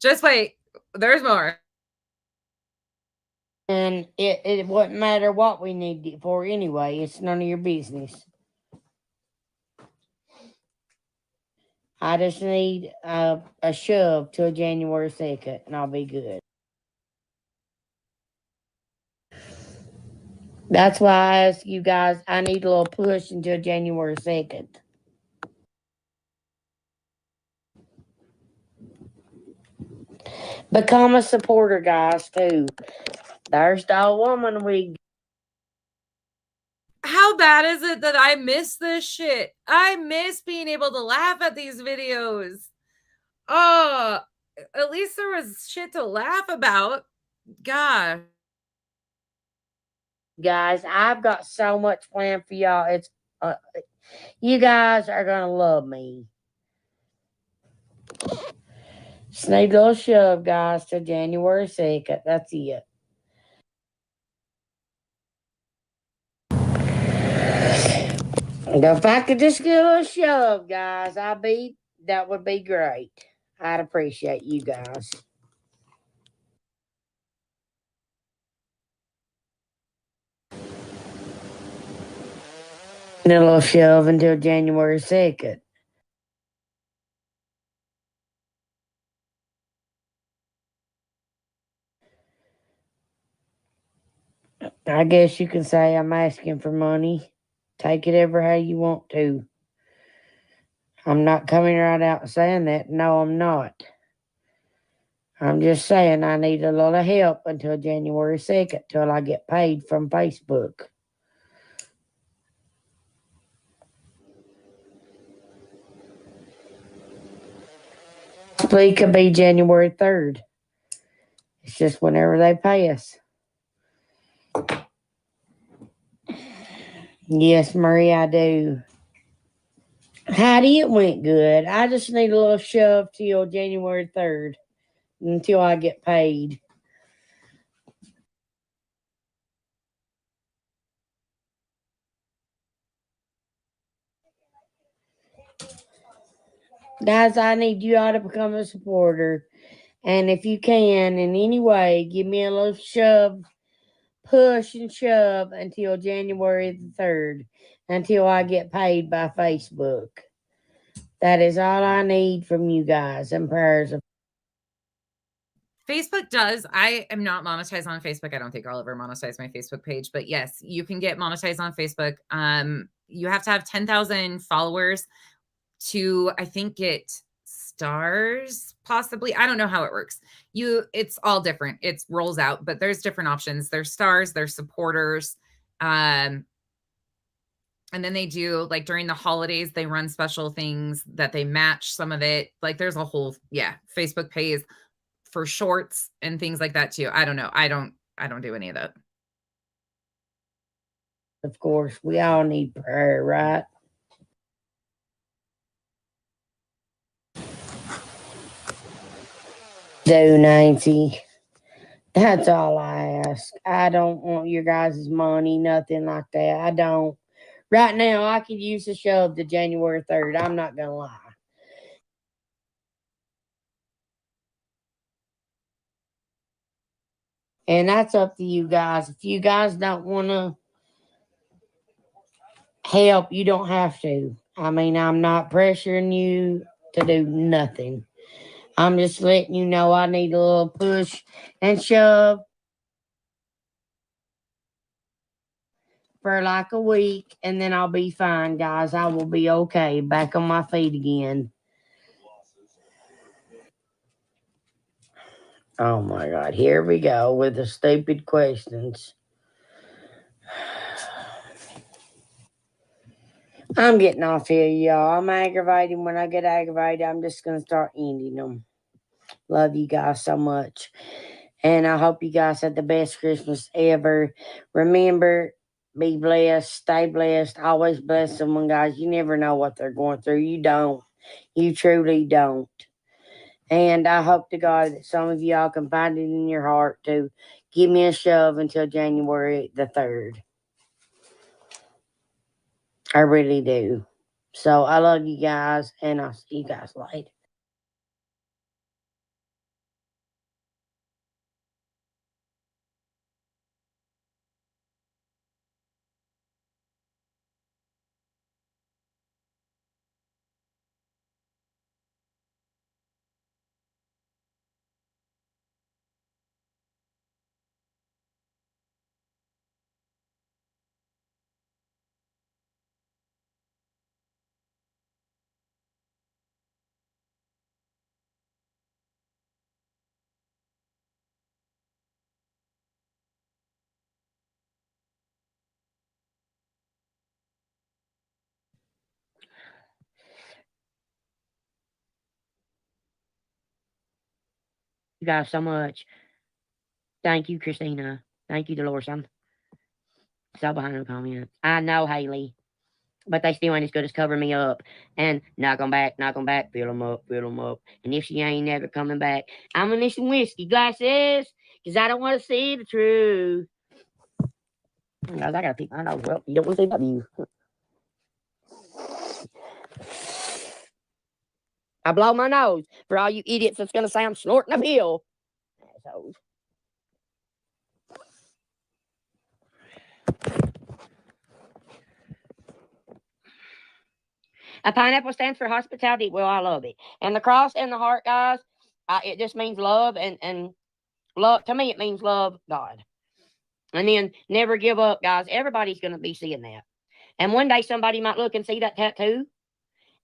Just wait. There's more. And it wouldn't matter what we need it for anyway. It's none of your business. I just need a shove till January 2nd, and I'll be good. That's why I ask you guys, I need a little push until January 2nd. Become a supporter, guys, too. There's the old woman we. How bad is it that I miss this shit? I miss being able to laugh at these videos. Oh, at least there was shit to laugh about. God. guys. I've got so much planned for y'all. It's you guys are gonna love me. Just need a little shove, guys, to January 2nd. That's it. If I could just get a little shove, guys, that would be great. I'd appreciate you guys. And a little shove until January 2nd. I guess you can say I'm asking for money. Take it ever how you want to. I'm not coming right out and saying that. No, I'm not. I'm just saying I need a little help until January 2nd, till I get paid from Facebook. It could be January 3rd. It's just whenever they pay us. Yes, Marie, I do. Heidi, it went good. I just need a little shove till January 3rd until I get paid. Guys, I need you all to become a supporter. And if you can, in any way, give me a little shove, push and shove until January the 3rd, until I get paid by Facebook. That is all I need from you guys and prayers. Facebook does. I am not monetized on Facebook. I don't think I'll ever monetize my Facebook page, but yes, you can get monetized on Facebook. You have to have 10,000 followers to, I think, get stars, possibly. I don't know how it works. It's all different. It rolls out, but there's different options. There's stars, there's supporters. And then they do, like, during the holidays, they run special things that they match some of it. Like, there's a whole, Facebook pays for shorts and things like that too. I don't know. I don't do any of that. Of course, we all need prayer, right? Do, Nancy. That's all I ask. I don't want your guys' money, nothing like that. I don't. Right now, I could use a shove to January 3rd. I'm not going to lie. And that's up to you guys. If you guys don't want to help, you don't have to. I mean, I'm not pressuring you to do nothing. I'm just letting you know I need a little push and shove for like a week, and then I'll be fine, guys. I will be okay, back on my feet again. Oh my God, here we go with the stupid questions. I'm getting off here, y'all. I'm aggravated. When I get aggravated, I'm just going to start ending them. Love you guys so much. And I hope you guys had the best Christmas ever. Remember, be blessed, stay blessed, always bless someone, guys. You never know what they're going through. You don't. You truly don't. And I hope to God that some of y'all can find it in your heart to give me a shove until January the 3rd. I really do. So I love you guys, and I'll see you guys later. You guys so much. Thank you, Christina. Thank you, Dolores. So behind the comments. I know, Haley. But they still ain't as good as covering me up. And knock 'em back, fill 'em up, fill 'em up. And if she ain't never coming back, I'm gonna need some whiskey glasses. Because I don't want to see the truth. Guys, I gotta peek my nose. Well, you don't want to see that view. I blow my nose for all you idiots that's gonna say I'm snorting a pill. Assholes. A pineapple stands for hospitality. Well, I love it. And the cross and the heart, guys, it just means love. And love, to me, it means love God. And then never give up, guys. Everybody's going to be seeing that. And one day somebody might look and see that tattoo.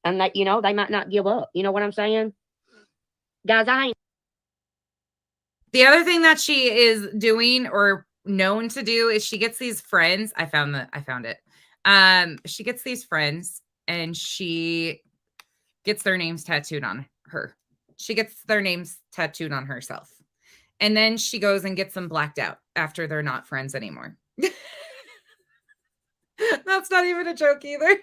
And that, they might not give up. You know what I'm saying? Guys, I ain't. The other thing that she is doing or known to do is she gets these friends. I found it. She gets these friends and she gets their names tattooed on her. She gets their names tattooed on herself. And then she goes and gets them blacked out after they're not friends anymore. That's not even a joke either.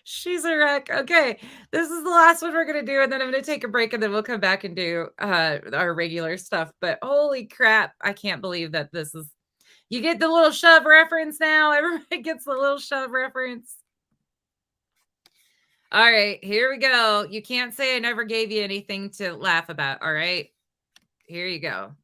She's a wreck. Okay, this is the last one we're gonna do, and then I'm gonna take a break, and then we'll come back and do our regular stuff. But holy crap, I can't believe that this is. You get the little shove reference now. Everybody gets the little shove reference. All right, here we go. You can't say I never gave you anything to laugh about. All right, here you go.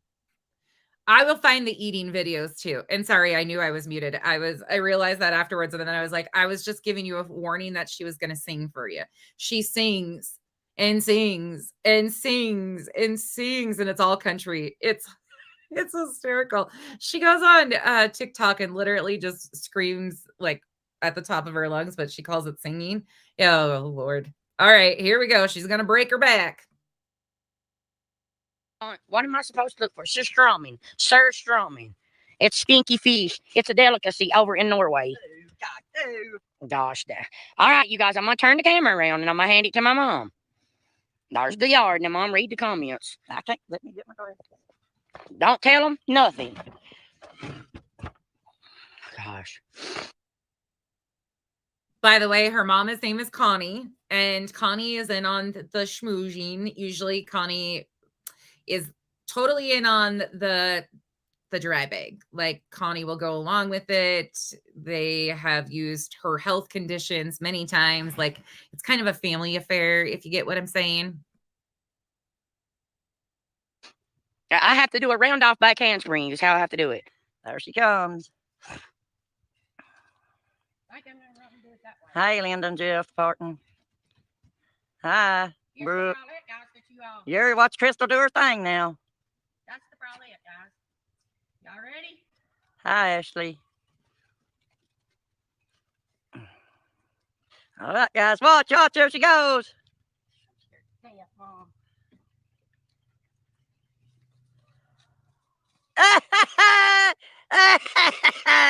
I will find the eating videos too. And sorry, I knew I was muted. I realized that afterwards. And then I was like, I was just giving you a warning that she was going to sing for you. She sings and sings and sings and sings, and it's all country. It's hysterical. She goes on TikTok and literally just screams like at the top of her lungs, but she calls it singing. Oh, Lord. All right, here we go. She's going to break her back. What am I supposed to look for? Surströmming. Surströmming. It's stinky fish. It's a delicacy over in Norway. Gosh, all right, you guys, I'm going to turn the camera around and I'm going to hand it to my mom. There's the yard. Now, Mom, read the comments. Let me get my card. Don't tell them nothing. Gosh. By the way, her mama's name is Connie, and Connie is in on the schmoozing. Usually Connie is totally in on the dry bag. Like Connie will go along with it. They have used her health conditions many times. Like it's kind of a family affair, if you get what I'm saying. I have to do a round off back handspring is how I have to do it. There she comes. Hey, Lyndon, Jeff, Parton. Hi, Brooke. Yuri, watch Crystal do her thing now. That's the bralette, guys. Y'all ready? Hi, Ashley. All right, guys, watch, here she goes.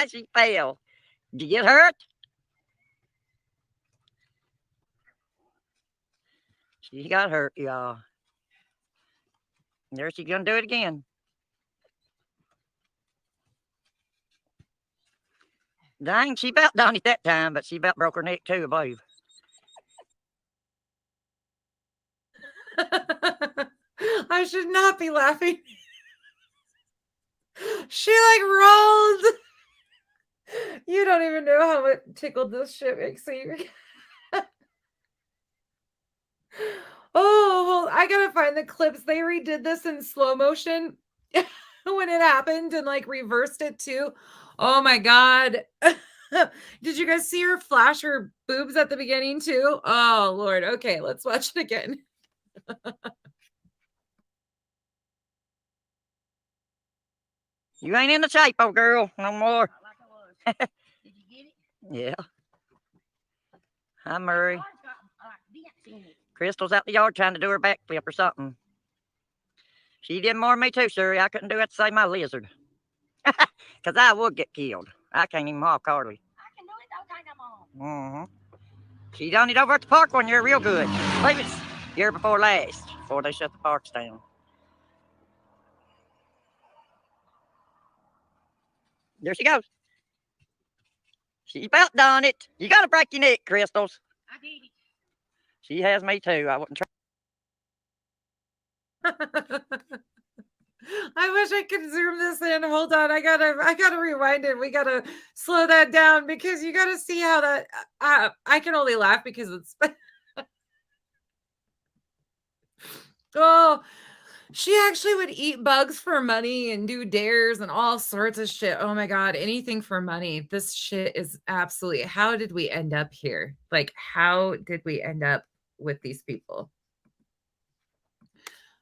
She fell. Did you get hurt? She got hurt, y'all. There she's gonna do it again. Dang, she about done it that time, but she about broke her neck too, I believe. I should not be laughing. She like rolled. You don't even know how tickled this shit makes me. Oh, well, I gotta find the clips. They redid this in slow motion when it happened and like reversed it too. Oh my God. Did you guys see her flash her boobs at the beginning too? Oh Lord. Okay, let's watch it again. You ain't in the shape, old girl, no more. Did you get it? Yeah. Hi, Murray. Crystal's out the yard trying to do her backflip or something. She did more than me too, sir. I couldn't do it to save my lizard. Because I would get killed. I can't even walk hardly. I can do it though, kind of, Mom. She done it over at the park one year real good. I believe it's year before last, before they shut the parks down. There she goes. She about done it. You gotta break your neck, Crystals. I did it. She has me too. I wouldn't try. I wish I could zoom this in. Hold on. I gotta rewind it. We gotta slow that down because you gotta see how that I can only laugh because it's oh, she actually would eat bugs for money and do dares and all sorts of shit. Oh my god, anything for money. This shit is absolutely. How did we end up here? Like, how did we end up with these people?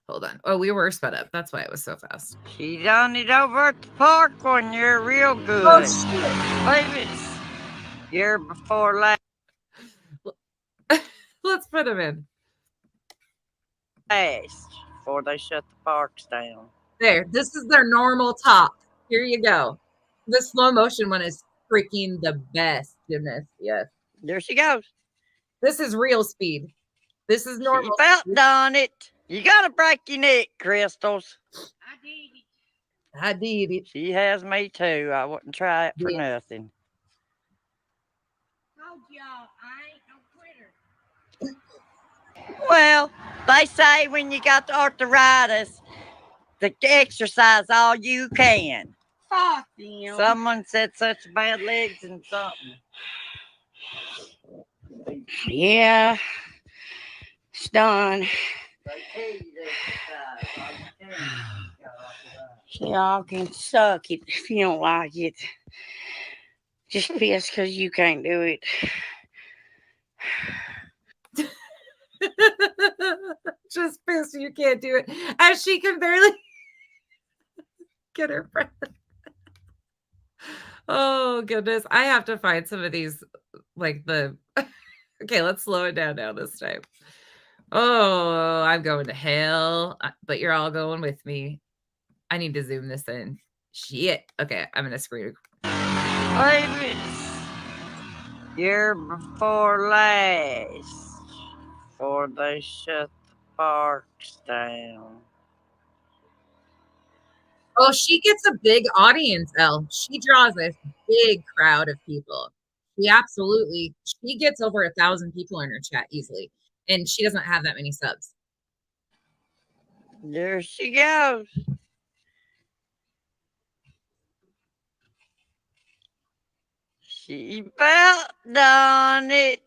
Hold on. Oh, we were sped up. That's why it was so fast. She done it over at the park when you're real good. Oh shit. Babies, year before last. Let's put them in. Before they shut the parks down. There. This is their normal top. Here you go. The slow motion one is freaking the best, goodness. Yes. There she goes. This is real speed. This is normal. She about done it. You gotta break your neck, Crystals. I did it. I did it. She has me too. I wouldn't try it for Yeah. nothing. Told y'all I ain't no quitter. Well, they say when you got the arthritis, to exercise all you can. Fuck them. Someone said such bad legs and something. Yeah, it's done. Y'all can suck it if you don't like it. Just piss because you can't do it. Just pissed you can't do it. As she can barely get her breath. Oh goodness. I have to find some of these like the okay, let's slow it down now this time. Oh, I'm going to hell, but you're all going with me. I need to zoom this in. Shit. Okay, I'm gonna scream. Babies, year before last, before they shut the parks down. Oh, she gets a big audience, Elle. She draws a big crowd of people. She gets over 1,000 people in her chat easily. And she doesn't have that many subs. There she goes. She about done it.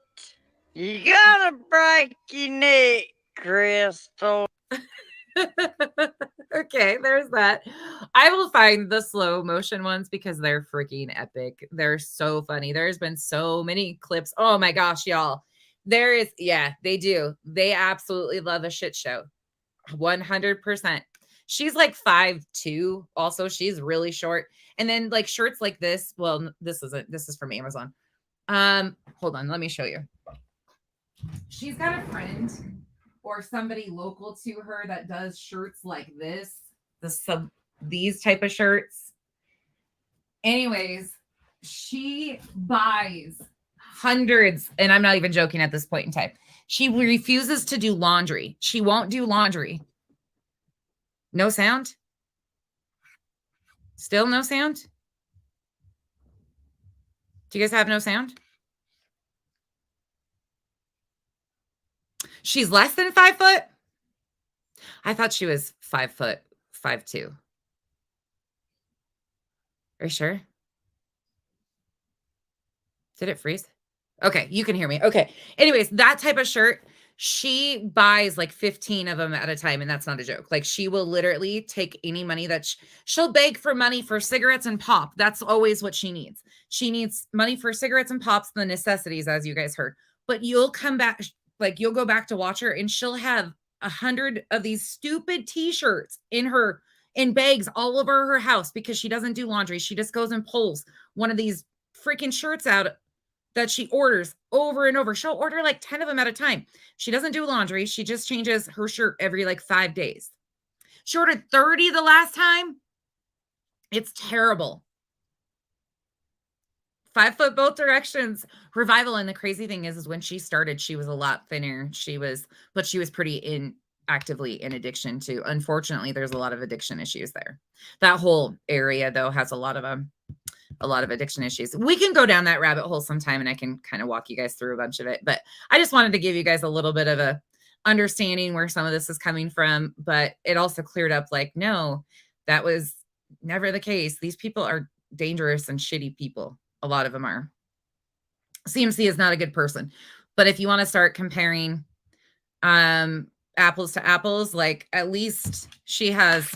You gotta break your neck, Crystal. Okay, there's that. I will find the slow motion ones because they're freaking epic. They're so funny. There's been so many clips. Oh my gosh, y'all. There is, yeah, they do. They absolutely love a shit show. 100%. She's like 5'2". Also, she's really short. And then like shirts like this. Well, this is from Amazon. Hold on, let me show you. She's got a friend or somebody local to her that does shirts like this. These type of shirts. Anyways, she buys hundreds, and I'm not even joking at this point in time. She refuses to do laundry. She won't do laundry. No sound? Still no sound? Do you guys have no sound? She's less than 5 foot? I thought she was 5 foot, 5'2". Are you sure? Did it freeze? Okay, you can hear me. Okay. Anyways, that type of shirt, she buys like 15 of them at a time, and that's not a joke. Like, she will literally take any money that she'll beg for money for cigarettes and pop. That's always what she needs. She needs money for cigarettes and pops, the necessities, as you guys heard. But you'll come back, like you'll go back to watch her, and she'll have 100 of these stupid t-shirts in bags all over her house because she doesn't do laundry. She just goes and pulls one of these freaking shirts out that she orders over and over. She'll order like 10 of them at a time. She doesn't do laundry. She just changes her shirt every like 5 days. She ordered 30 the last time. It's terrible. 5 foot both directions revival. And the crazy thing is when she started, she was a lot thinner. But she was pretty actively in addiction too. Unfortunately, there's a lot of addiction issues there. That whole area though has a lot of them. a lot of addiction issues. We can go down that rabbit hole sometime and I can kind of walk you guys through a bunch of it. But I just wanted to give you guys a little bit of a understanding where some of this is coming from. But it also cleared up like, no, that was never the case. These people are dangerous and shitty people. A lot of them are. CMC is not a good person. But if you want to start comparing apples to apples, like at least she has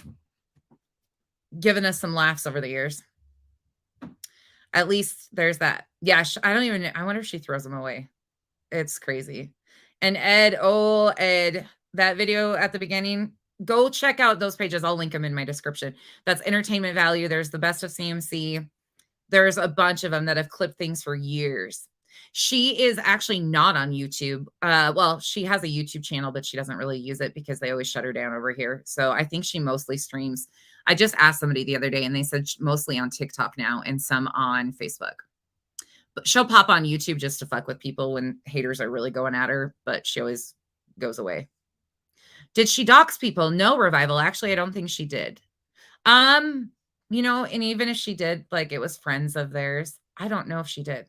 given us some laughs over the years. At least there's that. Yeah, I don't even, I wonder if she throws them away. It's crazy. And Ed, that video at the beginning, go check out those pages. I'll link them in my description. That's entertainment value. There's the best of CMC. There's a bunch of them that have clipped things for years. She is actually not on YouTube. Well, she has a YouTube channel, but she doesn't really use it because they always shut her down over here. So I think she mostly streams. I just asked somebody the other day and they said mostly on TikTok now and some on Facebook. But she'll pop on YouTube just to fuck with people when haters are really going at her, but she always goes away. Did she dox people? No, Revival. Actually, I don't think she did. You know, and even if she did, like it was friends of theirs. I don't know if she did.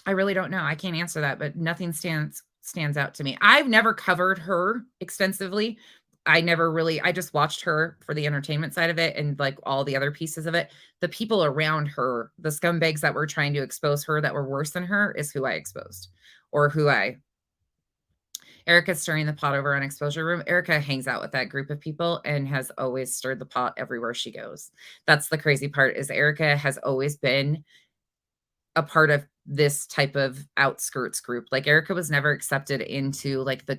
I really don't know. I can't answer that, but nothing stands out to me. I've never covered her extensively. I just watched her for the entertainment side of it and like all the other pieces of it. The people around her, the scumbags that were trying to expose her that were worse than her is who I exposed or Erica's stirring the pot over on Exposure Room. Erica hangs out with that group of people and has always stirred the pot everywhere she goes. That's the crazy part is Erica has always been a part of this type of outskirts group. Like Erica was never accepted into like the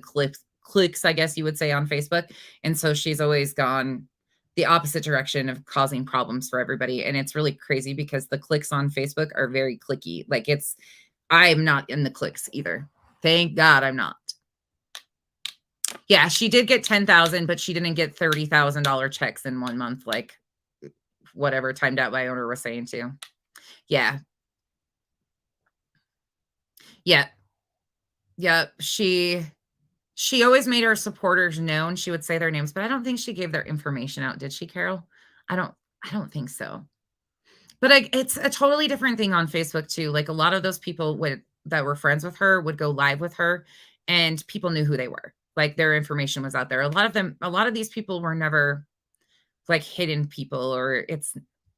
cliques, I guess you would say, on Facebook. And so she's always gone the opposite direction of causing problems for everybody. And it's really crazy because the cliques on Facebook are very cliquey. Like I'm not in the cliques either. Thank God I'm not. Yeah, she did get 10,000, but she didn't get $30,000 checks in 1 month, like whatever Timed Out by Owner was saying too. Yeah. Yeah. Yeah. She always made her supporters known. She would say their names, but I don't think she gave their information out. Did she, Carol? I don't think so. But it's a totally different thing on Facebook too. Like a lot of those people that were friends with her would go live with her and people knew who they were. Like their information was out there. A lot of these people were never like hidden people or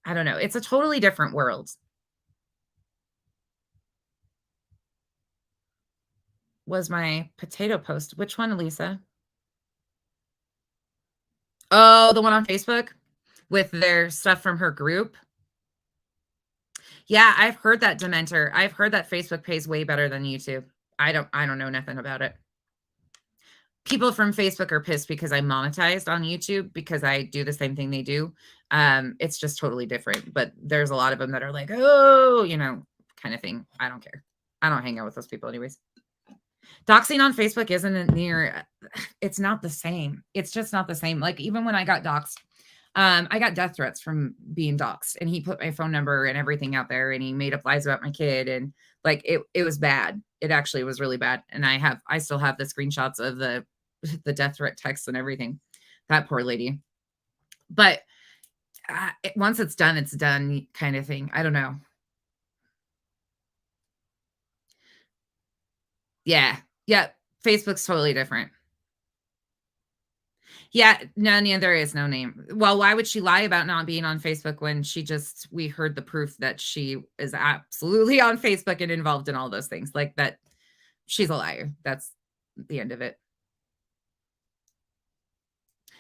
I don't know. It's a totally different world. Was my potato post. Which one, Elisa? Oh, the one on Facebook with their stuff from her group. Yeah, I've heard that, Dementor. I've heard that Facebook pays way better than YouTube. I don't know nothing about it. People from Facebook are pissed because I monetized on YouTube because I do the same thing they do. It's just totally different. But there's a lot of them that are like, oh, kind of thing. I don't care. I don't hang out with those people anyways. Doxing on Facebook it's not the same. It's just not the same. Like even when I got doxed, I got death threats from being doxed and he put my phone number and everything out there and he made up lies about my kid. And like, it was bad. It actually was really bad. And I still have the screenshots of the death threat texts and everything. That poor lady. But once it's done kind of thing. I don't know. Yeah. Yeah. Facebook's totally different. Yeah, Nanya, there is no name. Well, why would she lie about not being on Facebook when we heard the proof that she is absolutely on Facebook and involved in all those things like that. She's a liar. That's the end of it.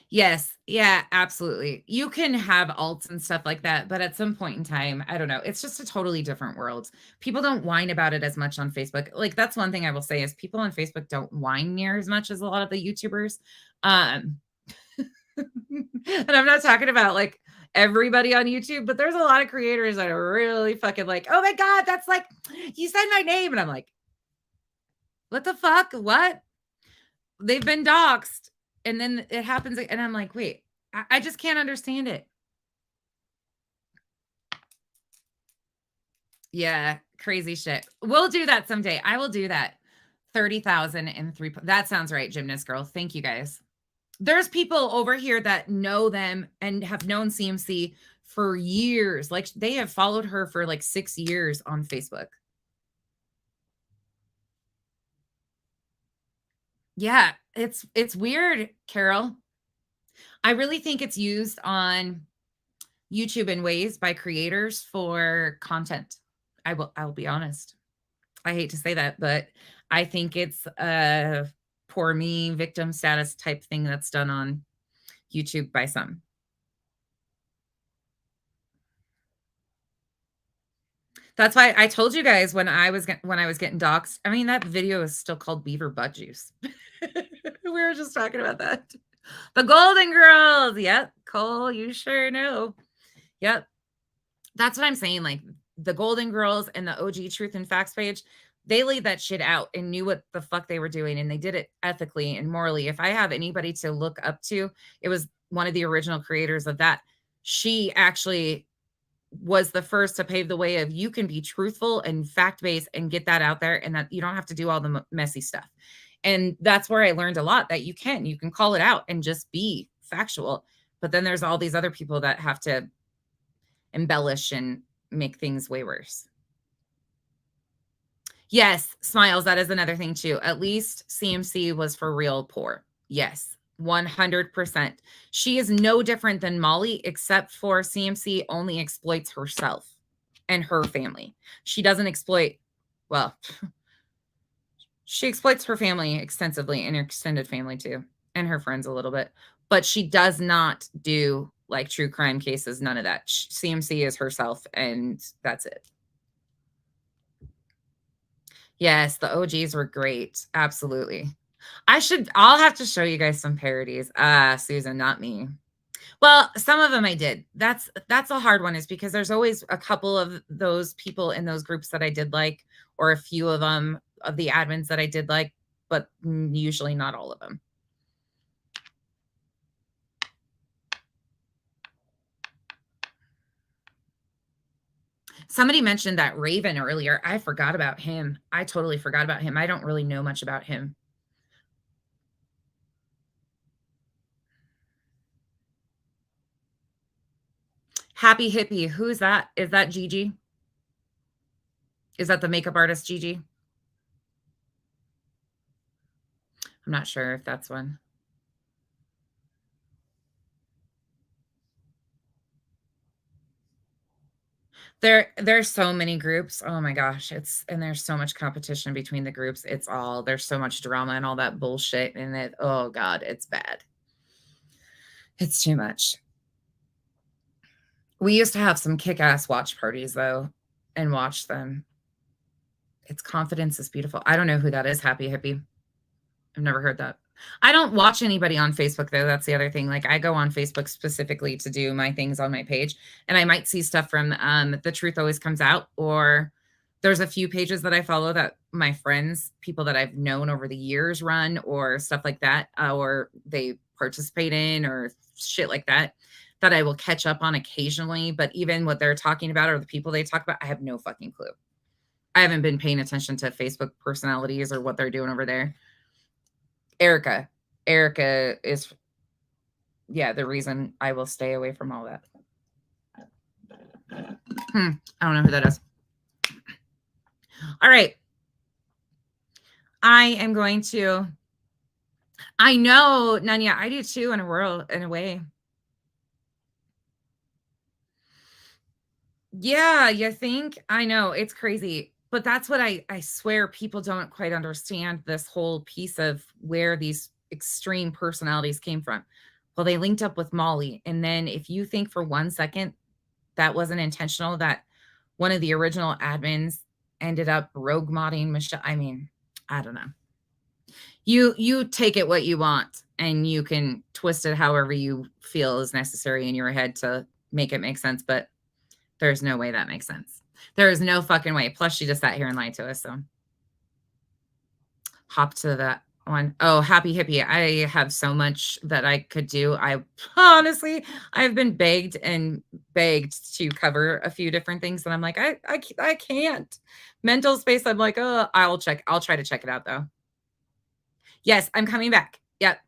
Yes. Yeah, absolutely. You can have alts and stuff like that, but at some point in time, I don't know. It's just a totally different world. People don't whine about it as much on Facebook. Like that's one thing I will say is people on Facebook don't whine near as much as a lot of the YouTubers. And I'm not talking about like everybody on YouTube, but there's a lot of creators that are really fucking like, oh my God, that's like, you said my name. And I'm like, what the fuck? What? They've been doxxed. And then it happens. And I'm like, wait, I just can't understand it. Yeah. Crazy shit. We'll do that someday. I will do that. 30,003. That sounds right, Gymnast Girl. Thank you guys. There's people over here that know them and have known CMC for years. Like they have followed her for like 6 years on Facebook. Yeah, it's weird, Carol. I really think it's used on YouTube in ways by creators for content. I'll be honest. I hate to say that, but I think it's a poor me victim status type thing that's done on YouTube by some. That's why I told you guys when I was getting doxxed. I mean, that video is still called Beaver Butt Juice. We were just talking about that. The Golden Girls. Yep. Cole, you sure know. Yep. That's what I'm saying. Like the Golden Girls and the OG Truth and Facts page, they laid that shit out and knew what the fuck they were doing. And they did it ethically and morally. If I have anybody to look up to, it was one of the original creators of that. She actually was the first to pave the way of you can be truthful and fact-based and get that out there and that you don't have to do all the messy stuff. And that's where I learned a lot that you can call it out and just be factual. But then there's all these other people that have to embellish and make things way worse. Yes, Smiles, that is another thing too. At least CMC was for real poor. Yes, 100%. She is no different than Molly, except for CMC only exploits herself and her family. She doesn't exploit, well, she exploits her family extensively and her extended family too, and her friends a little bit. But she does not do like true crime cases, none of that. CMC is herself, and that's it. Yes, the OGs were great. Absolutely. I'll have to show you guys some parodies. Susan, not me. Well, some of them I did. That's a hard one, is because there's always a couple of those people in those groups that I did like, or a few of them of the admins that I did like, but usually not all of them. Somebody mentioned that Raven earlier. I forgot about him. I totally forgot about him. I don't really know much about him. Happy Hippie. Who is that? Is that Gigi? Is that the makeup artist Gigi? I'm not sure if that's one. There's so many groups. Oh my gosh. And there's so much competition between the groups. There's so much drama and all that bullshit. And oh God, it's bad. It's too much. We used to have some kick-ass watch parties though, and watch them. It's Confidence is Beautiful. I don't know who that is. Happy Hippie. I've never heard that. I don't watch anybody on Facebook though. That's the other thing. Like I go on Facebook specifically to do my things on my page, and I might see stuff from The Truth Always Comes Out, or there's a few pages that I follow that my friends, people that I've known over the years run, or stuff like that, or they participate in, or shit like that, that I will catch up on occasionally. But even what they're talking about or the people they talk about, I have no fucking clue. I haven't been paying attention to Facebook personalities or what they're doing over there. Erica is, yeah, the reason I will stay away from all that. I don't know who that is. All right. I am going to, I know, Nanya, I do too, in a way. Yeah, you think? I know, it's crazy. But that's what I swear people don't quite understand, this whole piece of where these extreme personalities came from. Well, they linked up with Molly. And then if you think for 1 second that wasn't intentional, that one of the original admins ended up rogue modding Michelle, I mean, I don't know. You take it what you want, and you can twist it however you feel is necessary in your head to make it make sense. But there's no way that makes sense. There is no fucking way. Plus, she just sat here and lied to us. So hop to that one. Oh, Happy Hippie. I have so much that I could do. Honestly, I've been begged to cover a few different things. And I'm like, I can't. Mental space. I'm like, oh, I'll try to check it out though. Yes, I'm coming back. Yep.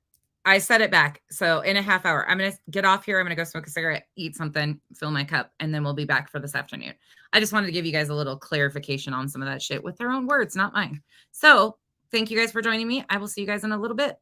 I set it back. So in a half hour, I'm going to get off here. I'm going to go smoke a cigarette, eat something, fill my cup, and then we'll be back for this afternoon. I just wanted to give you guys a little clarification on some of that shit with their own words, not mine. So thank you guys for joining me. I will see you guys in a little bit.